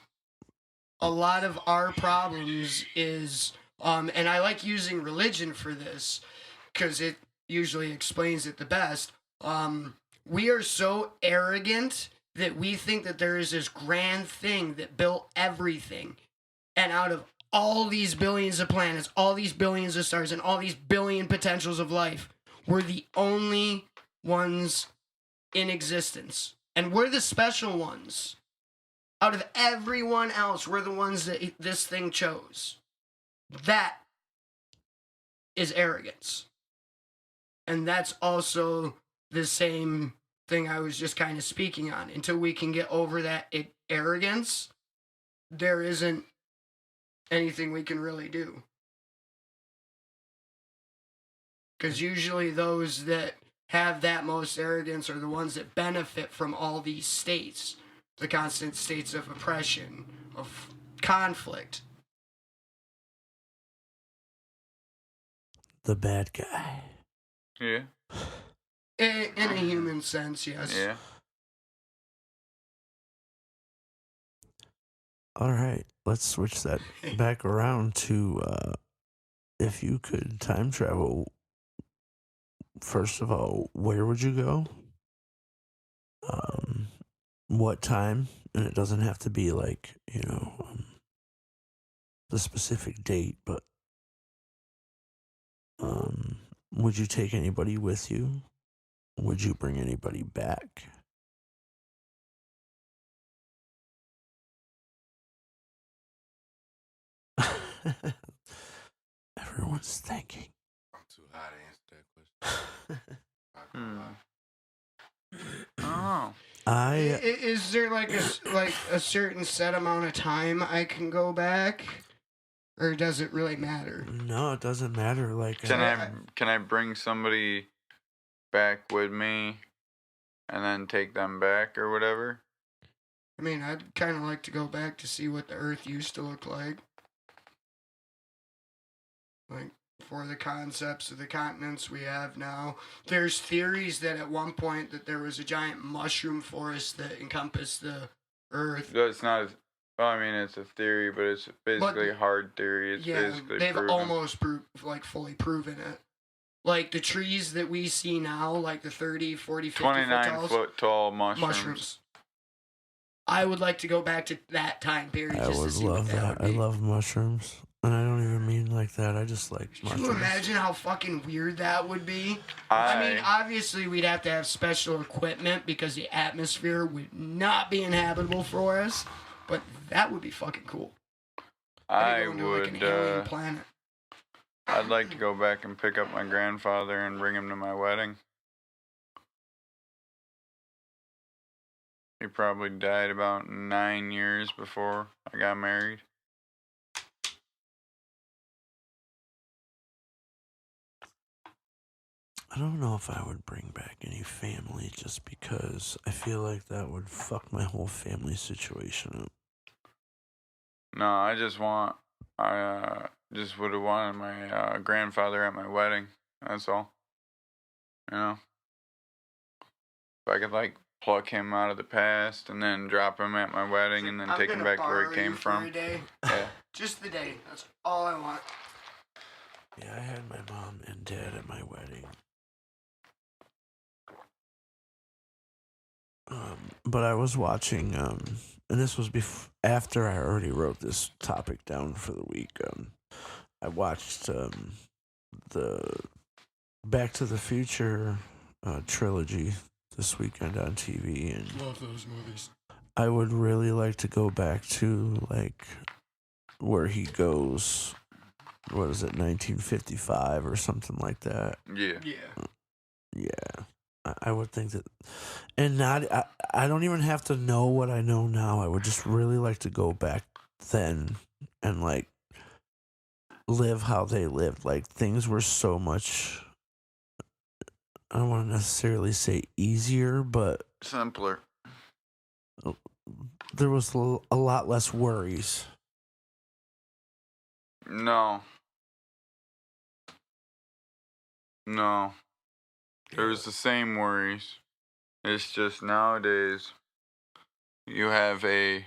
A lot of our problems is, and I like using religion for this because it usually explains it the best. We are so arrogant that we think that there is this grand thing that built everything. And out of all these billions of planets, all these billions of stars, and all these billion potentials of life, we're the only ones in existence. And we're the special ones. Out of everyone else, we're the ones that this thing chose. That is arrogance. And that's also the same thing I was just kind of speaking on. Until we can get over that arrogance, there isn't anything we can really do. Because usually those that have that most arrogance are the ones that benefit from all these states, the constant states of oppression, of conflict. The bad guy. Yeah. In a human sense, yes. Yeah. All right, let's switch that back around to if you could time travel. First of all, where would you go? What time? And it doesn't have to be like, the specific date, but would you take anybody with you? Would you bring anybody back? Everyone's thinking. I'm too high to answer that question. Oh. Is there like a certain set amount of time I can go back, or does it really matter? No, it doesn't matter. Like, Can I bring somebody back with me and then take them back or whatever? I mean, I'd kind of like to go back to see what the Earth used to look like. Like, for the concepts of the continents we have now. There's theories that at one point that there was a giant mushroom forest that encompassed the Earth. That's not. Well, I mean, it's a theory, but it's basically a hard theory. It's basically they've proven. almost fully proven it. Like the trees that we see now, like the 30, 40, 50 29 foot tall mushrooms. I would like to go back to that time period. I just would to see love what that. would I be. love mushrooms. And I don't even mean like that. I just like Can mushrooms. you imagine how fucking weird that would be? I mean, obviously we'd have to have special equipment because the atmosphere would not be inhabitable for us. But that would be fucking cool. I Go into, like, an would. alien planet. I'd like to go back and pick up my grandfather and bring him to my wedding. He probably died about 9 years before I got married. I don't know if I would bring back any family just because I feel like that would fuck my whole family situation up. No, I just would have wanted my grandfather at my wedding. That's all. You know? If I could, like, pluck him out of the past and then drop him at my wedding and then I'm take him gonna back to where borrow he came you for from. a day. Yeah. Just the day. That's all I want. Yeah, I had my mom and dad at my wedding. But I was watching, and this was after I already wrote this topic down for the week. I watched the Back to the Future trilogy this weekend on TV, and Love those movies. I would really like to go back to like where he goes. What is it, 1955 or something like that? Yeah. Yeah. Yeah. I would think that, and I don't even have to know what I know now. I would just really like to go back then and like live how they lived. Like things were so much. I don't want to necessarily say easier, but Simpler. there was a lot less worries. No. No. There's the same worries. It's just nowadays you have a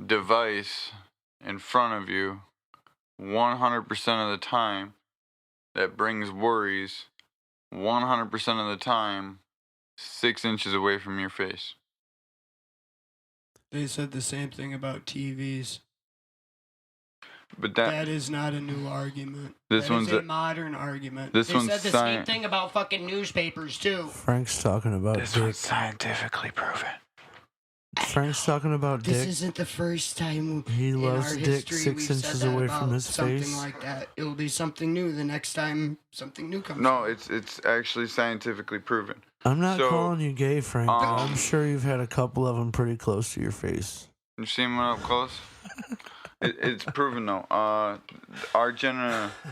device in front of you 100% of the time that brings worries 100% of the time 6 inches away from your face. They said the same thing about TVs. But that is not a new argument. This that one's is a modern argument. This they one's said the same thing about fucking newspapers too. Frank's talking about This dick. one's scientifically proven. Frank's talking about This dick. isn't the first time He in loves our dick history 6 we've inches said that away from about his something face. like that. It'll be something new the next time something new comes. No, out. it's actually scientifically proven. I'm not So, calling you gay, Frank. But I'm sure you've had a couple of them pretty close to your face. You seen one up close? It's proven though.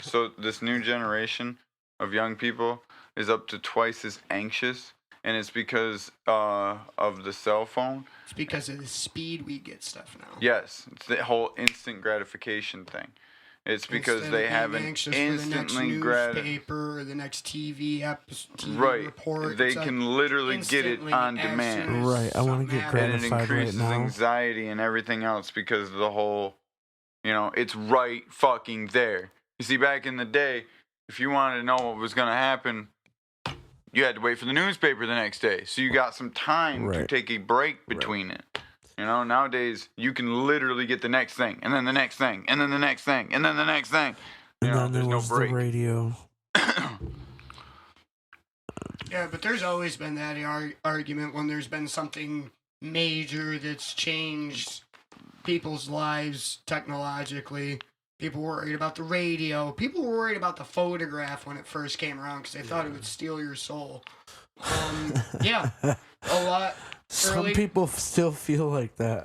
So this new generation of young people is up to twice as anxious, and it's because of the cell phone. It's because of the speed we get stuff now. Yes, it's the whole instant gratification thing. It's because Instead they of have being an anxious instantly for the next newspaper or the next TV episode, right. report. They It's like can literally get it instantly on as soon demand. as Right, I wanna something get happens. And it gratified right increases now. anxiety and everything else because of the whole, it's right fucking there. You see, back in the day, if you wanted to know what was going to happen, you had to wait for the newspaper the next day. So you got some time to Right. take a break between it. Nowadays, you can literally get the next thing, and then the next thing, and then the next thing, and then the next thing. And then there there's no was the break. radio. Yeah, but there's always been that argument when there's been something major that's changed people's lives technologically. People were worried about the radio. People were worried about the photograph when it first came around because they thought it would steal your soul. Yeah, a lot. Some Early- people still feel like that.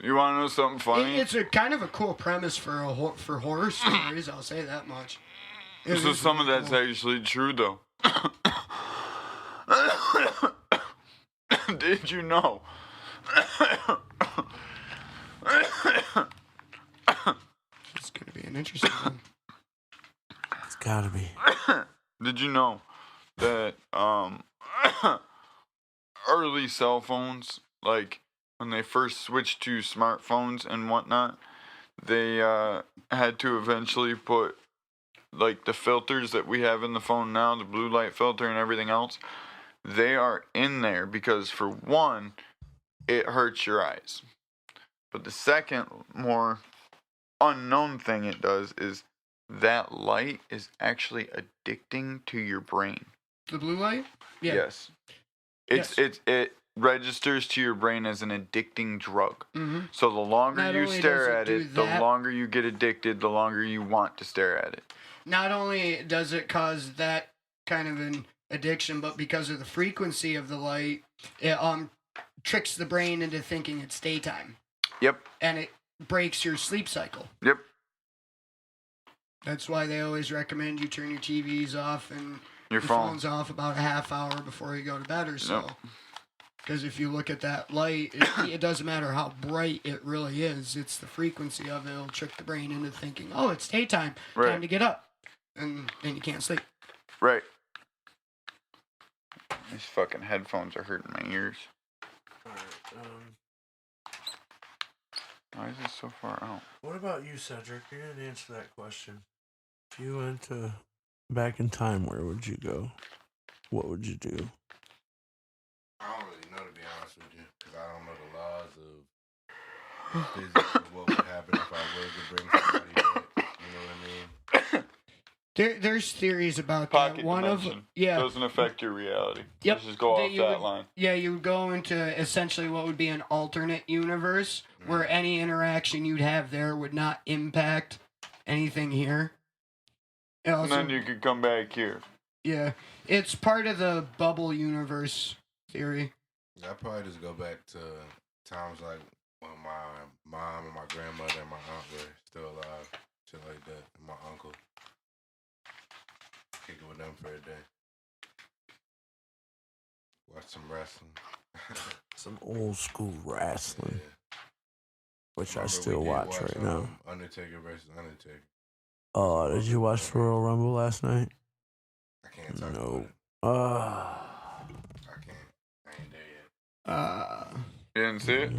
You want to know something funny? It's a kind of a cool premise for for horror stories. I'll say that much. It So is some of really that's cool. actually true, though. Did you know? It's gonna be an interesting one. It's gotta be. Did you know that early cell phones, like when they first switched to smartphones and whatnot, they had to eventually put like the filters that we have in the phone now, the blue light filter and everything else, they are in there because for one, it hurts your eyes. But the second more unknown thing it does is that light is actually addicting to your brain. The blue light? Yeah. Yes. It registers to your brain as an addicting drug. Mm-hmm. So the longer Not you only stare does it at do it, the that- longer you get addicted, the longer you want to stare at it. Not only does it cause that kind of an addiction, but because of the frequency of the light, it tricks the brain into thinking it's daytime, Yep. and it breaks your sleep cycle. Yep. That's why they always recommend you turn your TVs off and Your phone. phones off about a half hour before you go to bed or so. Yep. Because if you look at that light, it doesn't matter how bright it really is. It's the frequency of it. It'll trick the brain into thinking, oh, it's daytime. Right. Time to get up. And then you can't sleep. Right. These fucking headphones are hurting my ears. Why is it so far out? What about you, Cedric? You didn't answer that question. If you went back in time, where would you go? What would you do? I don't really know, to be honest with you, because I don't know the laws of physics of what would happen if I were to bring somebody back. You know what I mean? There's theories about Pocket that. One dimension. of yeah, Doesn't affect your reality. Yep. Let's just go That off you that would- line. yeah, you would go into essentially what would be an alternate universe where any interaction you'd have there would not impact anything here. It And also, then you could come back here. Yeah, it's part of the bubble universe theory. I probably just go back to times like when my mom and my grandmother and my aunt were still alive, shit like that, and my uncle. Kick it with them for a day. Watch some wrestling. Some old school wrestling, Yeah. which I Remember, still we did watch right now. Undertaker versus Undertaker. Oh, did you watch the Royal Rumble last night? I can't talk No. about it. Ah. I can't. I ain't there yet. You didn't see it?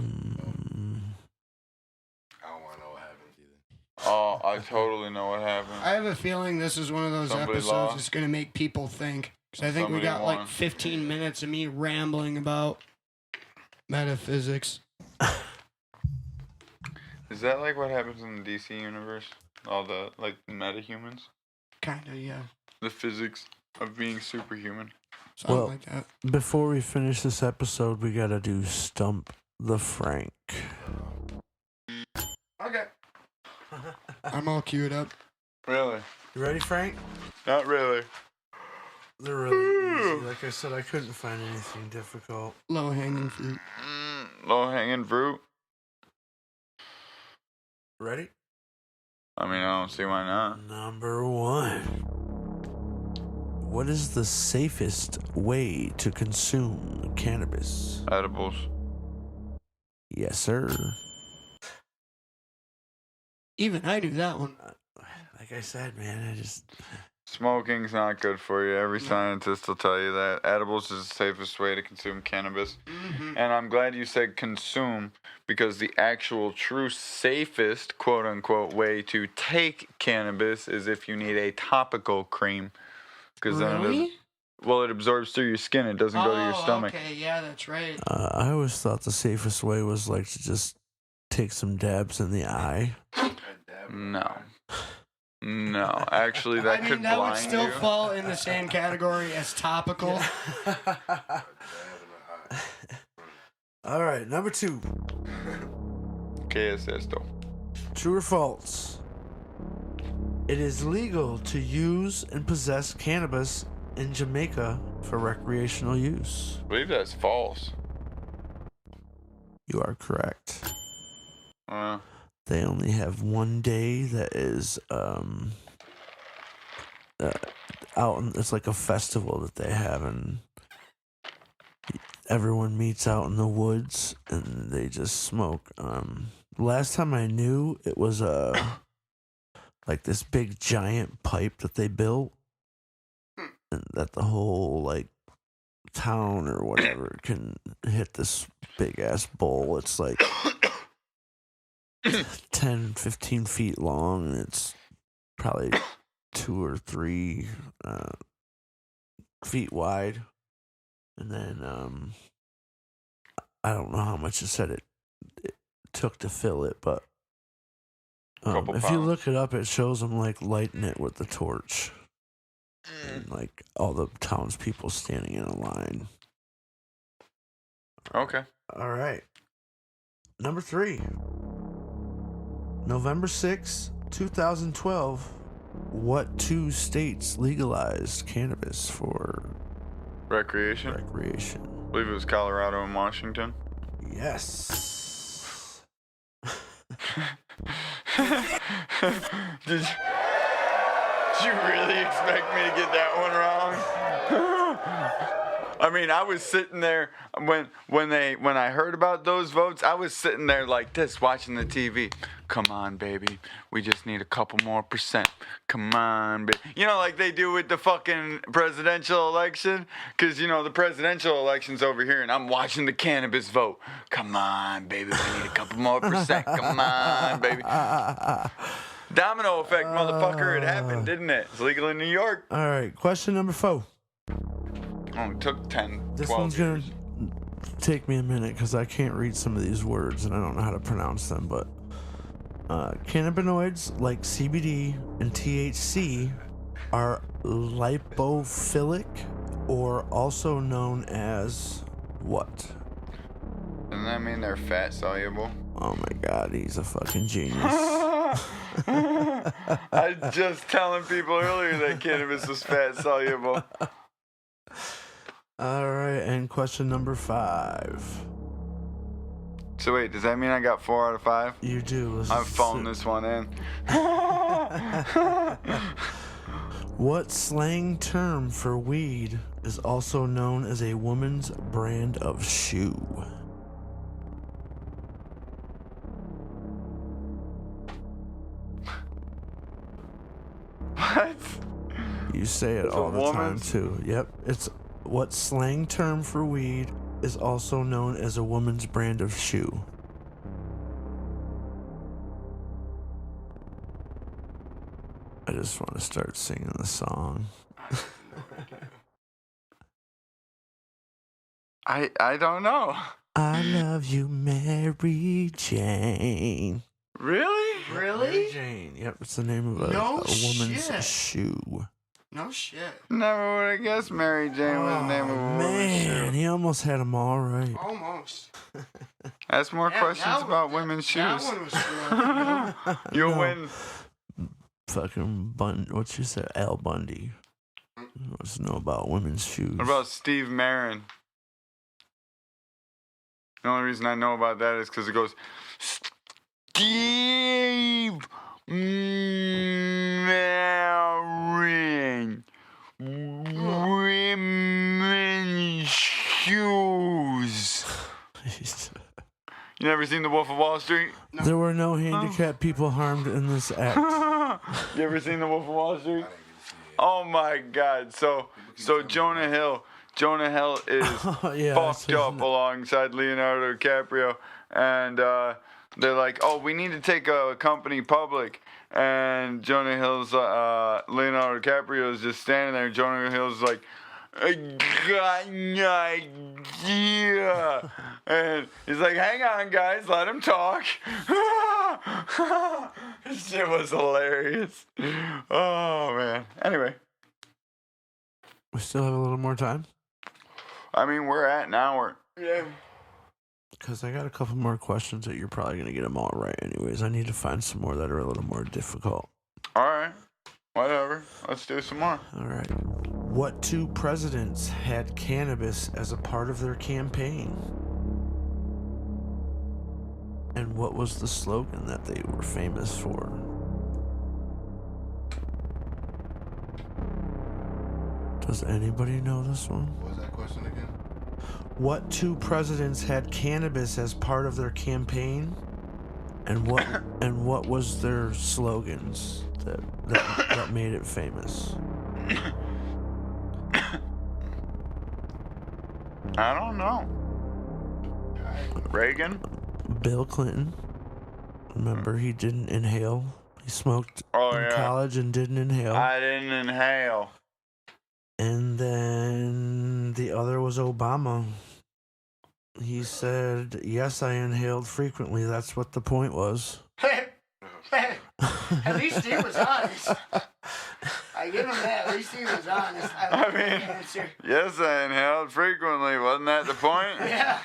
I don't want to know what happens either. Oh, I totally know what happened. I have a feeling this is one of those Somebody episodes lost. that's going to make people think. Because I think we Somebody got won. like 15 minutes of me rambling about metaphysics. Is that like what happens in the DC universe? All the like metahumans? Kinda, yeah. The physics of being superhuman? Something Well- like that. Before we finish this episode, we gotta do Stump the Frank. Okay. I'm all queued up. Really? You ready, Frank? Not really. They're really easy. Like I said, I couldn't find anything difficult. Low hanging fruit. Low hanging fruit? Ready? I mean, I don't see why not. Number 1. What is the safest way to consume cannabis? Edibles. Yes, sir. Even I knew that one. Like I said, man, I just... Smoking's not good for you. Every scientist will tell you that. Edibles is the safest way to consume cannabis. Mm-hmm. And I'm glad you said consume, because the actual true safest, quote unquote, way to take cannabis is if you need a topical cream. Because Really? it absorbs through your skin. It doesn't go to your stomach. Okay, yeah, that's right. I always thought the safest way was like to just take some dabs in the eye. No. No. Actually, that I mean, could that would blind still you. fall in the same category as topical. All right, number 2. ¿Qué es esto? True or false? It is legal to use and possess cannabis in Jamaica for recreational use. I believe that's false. You are correct. Uh, They only have one day that is out. It's like a festival that they have, and everyone meets out in the woods and they just smoke. Last time I knew, it was like this big giant pipe that they built, and that the whole like town or whatever can hit this big ass bowl. It's like 10, 15 feet long, and it's probably 2 or 3 feet wide. And then I don't know how much it said it took to fill it, but Couple if you pounds. look it up, it shows them like lighting it with the torch, and like all the townspeople standing in a line. okay. All right. Number 3. November 6, 2012. What 2 states legalized cannabis for Recreation? recreation? I believe it was Colorado and Washington. Yes. Did you really expect me to get that one wrong? I mean, I was sitting there when I heard about those votes. I was sitting there like this, watching the TV. Come on, baby, we just need a couple more %. Come on, baby. You know, like they do with the fucking presidential election. Cause you know the presidential election's over here, and I'm watching the cannabis vote. Come on, baby, we need a couple more %. Come on, baby. Domino effect, motherfucker. It happened, didn't it? It's legal in New York. All right. Question number 4. Oh, it took 10, This 12 one's years. gonna take me a minute because I can't read some of these words and I don't know how to pronounce them. But cannabinoids like CBD and THC are lipophilic, or also known as what? Doesn't that mean they're fat soluble? Oh my God, he's a fucking genius. I was just telling people earlier that cannabis was fat soluble. All right, and question number 5. So wait, does that mean I got 4 out of 5? You do. I'm phoning this one in. What slang term for weed is also known as a woman's brand of shoe? What? You say it It's all a the time woman's- too. Yep. It's what slang term for weed is also known as a woman's brand of shoe? I just want to start singing the song. I don't know. I love you, Mary Jane. Really? Mary Really? Jane. Yep, it's the name of a No woman's shit. shoe. No shit. Never would have guessed Mary Jane was the name of a woman's man, shoe. he almost had them all right. Almost. Ask more Yeah, questions that about was- women's That shoes. one was smart. You'll No. win. Fucking what you say? Al Bundy. Wants to know about women's shoes. What about Steve Marin? The only reason I know about that is because it goes, Steve Marin, women's shoes. You never seen The Wolf of Wall Street? There were no handicapped people harmed in this act. You ever seen The Wolf of Wall Street? I didn't get to see it. Oh my God! So Jonah Hill is Oh, yeah, fucked that's up alongside Leonardo DiCaprio, and they're like, "Oh, we need to take a company public." And Jonah Hill's Leonardo DiCaprio is just standing there. Jonah Hill's like, "I got an idea," and he's like, "Hang on, guys, let him talk." This shit was hilarious. Oh man. Anyway, We still have a little more time? I mean, we're at an hour. Yeah. Because I got a couple more questions that you're probably going to get them all right anyways. I need to find some more that are a little more difficult. All right. Whatever. Let's do some more. All right. What 2 presidents had cannabis as a part of their campaign? And what was the slogan that they were famous for? Does anybody know this one? What was that question again? What 2 presidents had cannabis as part of their campaign? And what was their slogans that made it famous? I don't know. Reagan? Bill Clinton. Remember, he didn't inhale. He smoked Oh, in yeah. college and didn't inhale. I didn't inhale. And then the other was Obama. He said, "Yes, I inhaled frequently. That's what the point was." At least he was honest. I give him that. At least he was honest. I mean- answer. Yes, I inhaled frequently. Wasn't that the point? Yeah.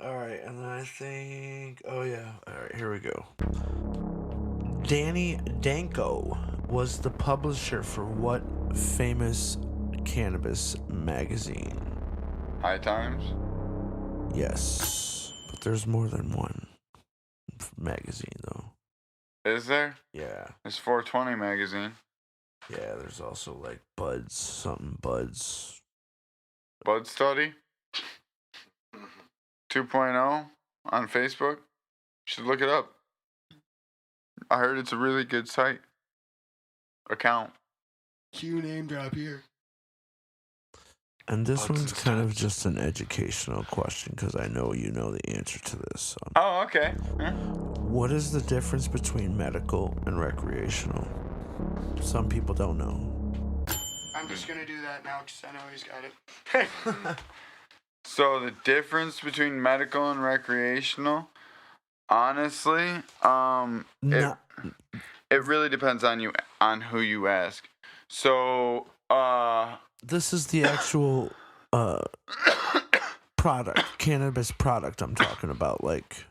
All right, and then I think, oh yeah, all right, here we go. Danny Danko was the publisher for what famous cannabis magazine? High Times? Yes, but there's more than one magazine though. Is there? Yeah, It's 420 magazine. yeah. There's also like Buds, something Buds. Bud Study 2.0 on Facebook. You should look it up. I heard it's a really good site. Account. Q name drop here. And this Buds one's and kind of Studs. just an educational question because I know you know the answer to this. So. Oh, okay. Yeah. What is the difference between medical and recreational? Some people don't know. I'm just gonna do that now because I know he's got it. So the difference between medical and recreational, honestly, Not, it really depends on who you ask. So, this is the actual product, cannabis product I'm talking about. Like,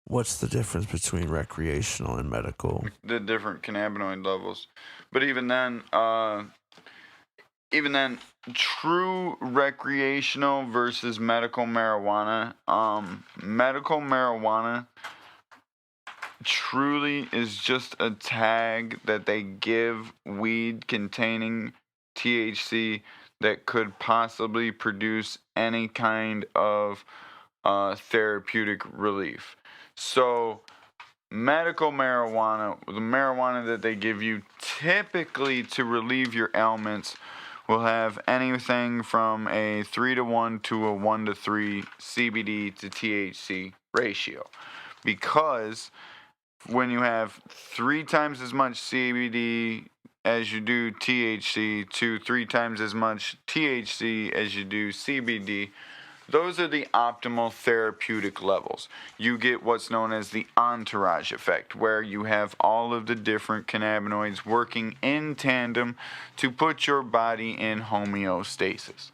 what's the difference between recreational and medical? The different cannabinoid levels. But even then, true recreational versus medical marijuana. Medical marijuana truly is just a tag that they give weed containing THC that could possibly produce any kind of therapeutic relief. So, medical marijuana, the marijuana that they give you typically to relieve your ailments, will have anything from a 3-to-1 to a 1-to-3 CBD to THC ratio. Because when you have 3 times as much CBD as you do THC to 3 times as much THC as you do CBD, those are the optimal therapeutic levels. You get what's known as the entourage effect, where you have all of the different cannabinoids working in tandem to put your body in homeostasis.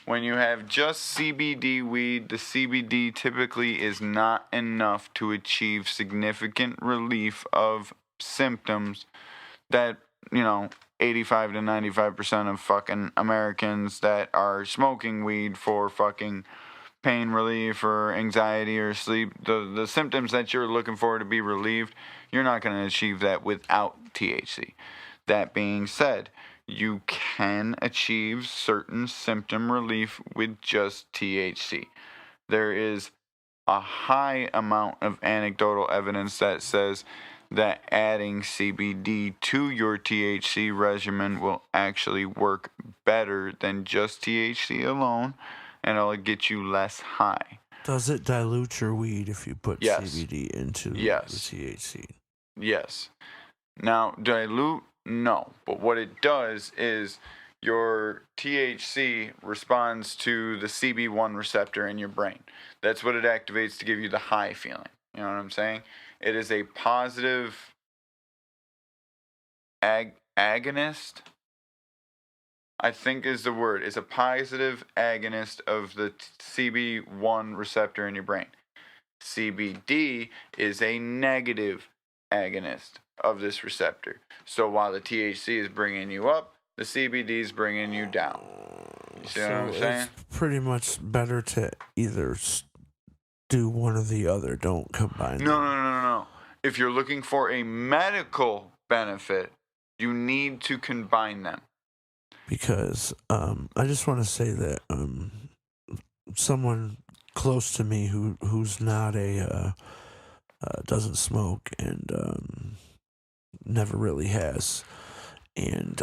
When you have just CBD weed, the CBD typically is not enough to achieve significant relief of symptoms that, 85 to 95% of fucking Americans that are smoking weed for fucking pain relief or anxiety or sleep, the symptoms that you're looking for to be relieved, you're not going to achieve that without THC. That being said, you can achieve certain symptom relief with just THC. There is a high amount of anecdotal evidence that says that adding CBD to your THC regimen will actually work better than just THC alone, and it'll get you less high. Does it dilute your weed if you put Yes. CBD into the Yes. THC? Yes. Now, dilute, no. But what it does is your THC responds to the CB1 receptor in your brain. That's what it activates to give you the high feeling. You know what I'm saying? It is a positive agonist, I think is the word. It's a positive agonist of the CB1 receptor in your brain. CBD is a negative agonist of this receptor. So while the THC is bringing you up, the CBD is bringing you down. You see what I'm saying? It's pretty much better to either do one or the other. Don't combine them. No. If you're looking for a medical benefit, you need to combine them. Because I just want to say that someone close to me who's not doesn't smoke and never really has, and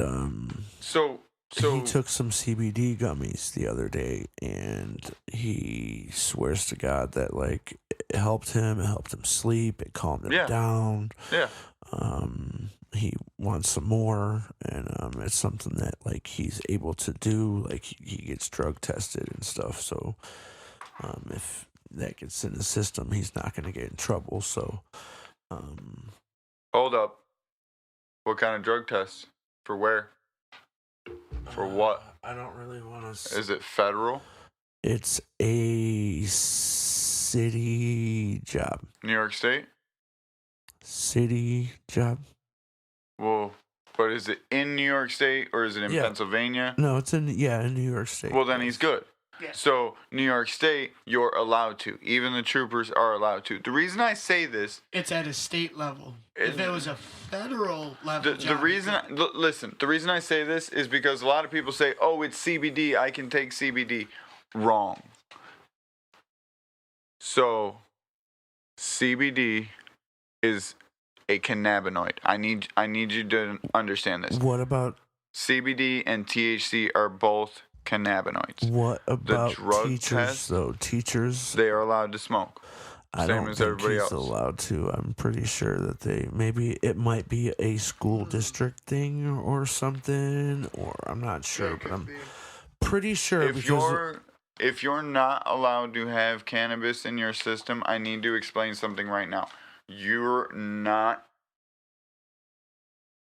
So he took some CBD gummies the other day, and he swears to God that it helped him sleep, it calmed him down. Yeah. He wants some more, and it's something that he's able to do. He gets drug tested and stuff, so if that gets in the system, he's not going to get in trouble. So, Hold up. What kind of drug tests? For where? For what? I don't really want to. Is it federal? It's a city job. New York State? City job. Well, but is it in New York State or is it in Pennsylvania? No, it's in New York State. Well, then he's good. Yeah. So, New York State, you're allowed to. Even the troopers are allowed to. The reason I say this... It's at a state level. If it was a federal level The reason... Listen, the reason I say this is because a lot of people say, oh, it's CBD, I can take CBD. Wrong. So, CBD is a cannabinoid. I need you to understand this. What about... CBD and THC are both cannabinoids. What about drug teachers, test, though? Teachers... They are allowed to smoke. I Same don't as think everybody he's else. allowed to. I'm pretty sure that it might be a school district thing or something, or I'm not sure, but I'm pretty sure If you're not allowed to have cannabis in your system, I need to explain something right now. If you're not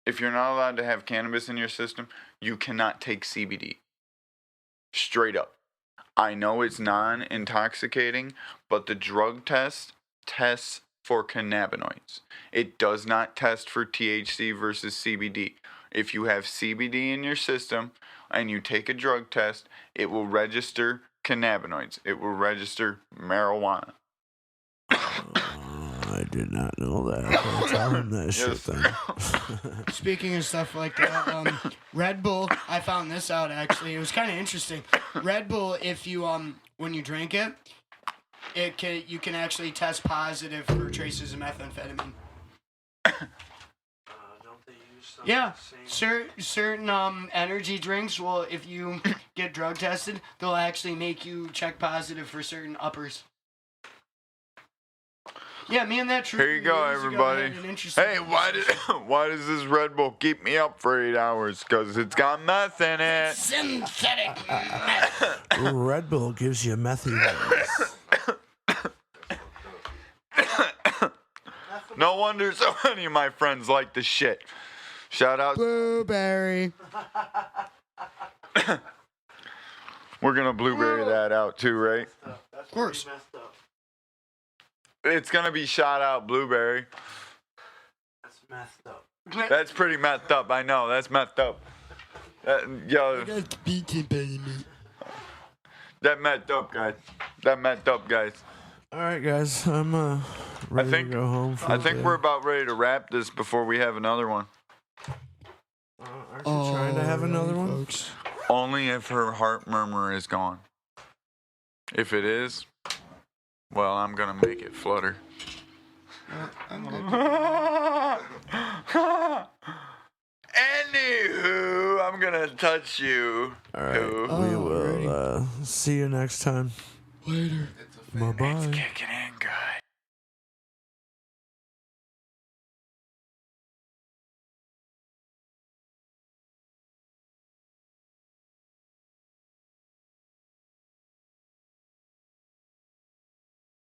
allowed to have cannabis in your system, you cannot take CBD. Straight up. I know it's non-intoxicating, but the drug test tests for cannabinoids. It does not test for THC versus CBD. If you have CBD in your system and you take a drug test, it will register cannabinoids. It will register marijuana. I did not know that. I'll tell him that shit then. Speaking of stuff like that, Red Bull, I found this out actually. It was kind of interesting. Red Bull, if you when you drink it, you can actually test positive for traces of methamphetamine. Don't they use some Yeah, certain energy drinks will, if you get drug tested, they'll actually make you check positive for certain uppers. Yeah, me and that truth. Here you go, years ago everybody. had an interesting Hey, why does this Red Bull keep me up for 8 hours? Because it's got meth in it. synthetic meth. Red Bull gives you methy ones. No wonder so many of my friends like the shit. Shout out. Blueberry. We're going to blueberry that out too, right? Of course. It's going to be shout out blueberry. That's messed up. That's pretty methed up. I know. That's methed up. Yo, that methed up, guys. That methed up, guys. All right, guys. I'm ready think- to go home for I the think day. we're about ready to wrap this before we have another one. Aren't you trying to have another one? Only if her heart murmur is gone. If it is, well, I'm going to make it flutter. Anywho, I'm going to touch you. All right. We will see you next time. Later. It's a Bye-bye. Kicking in.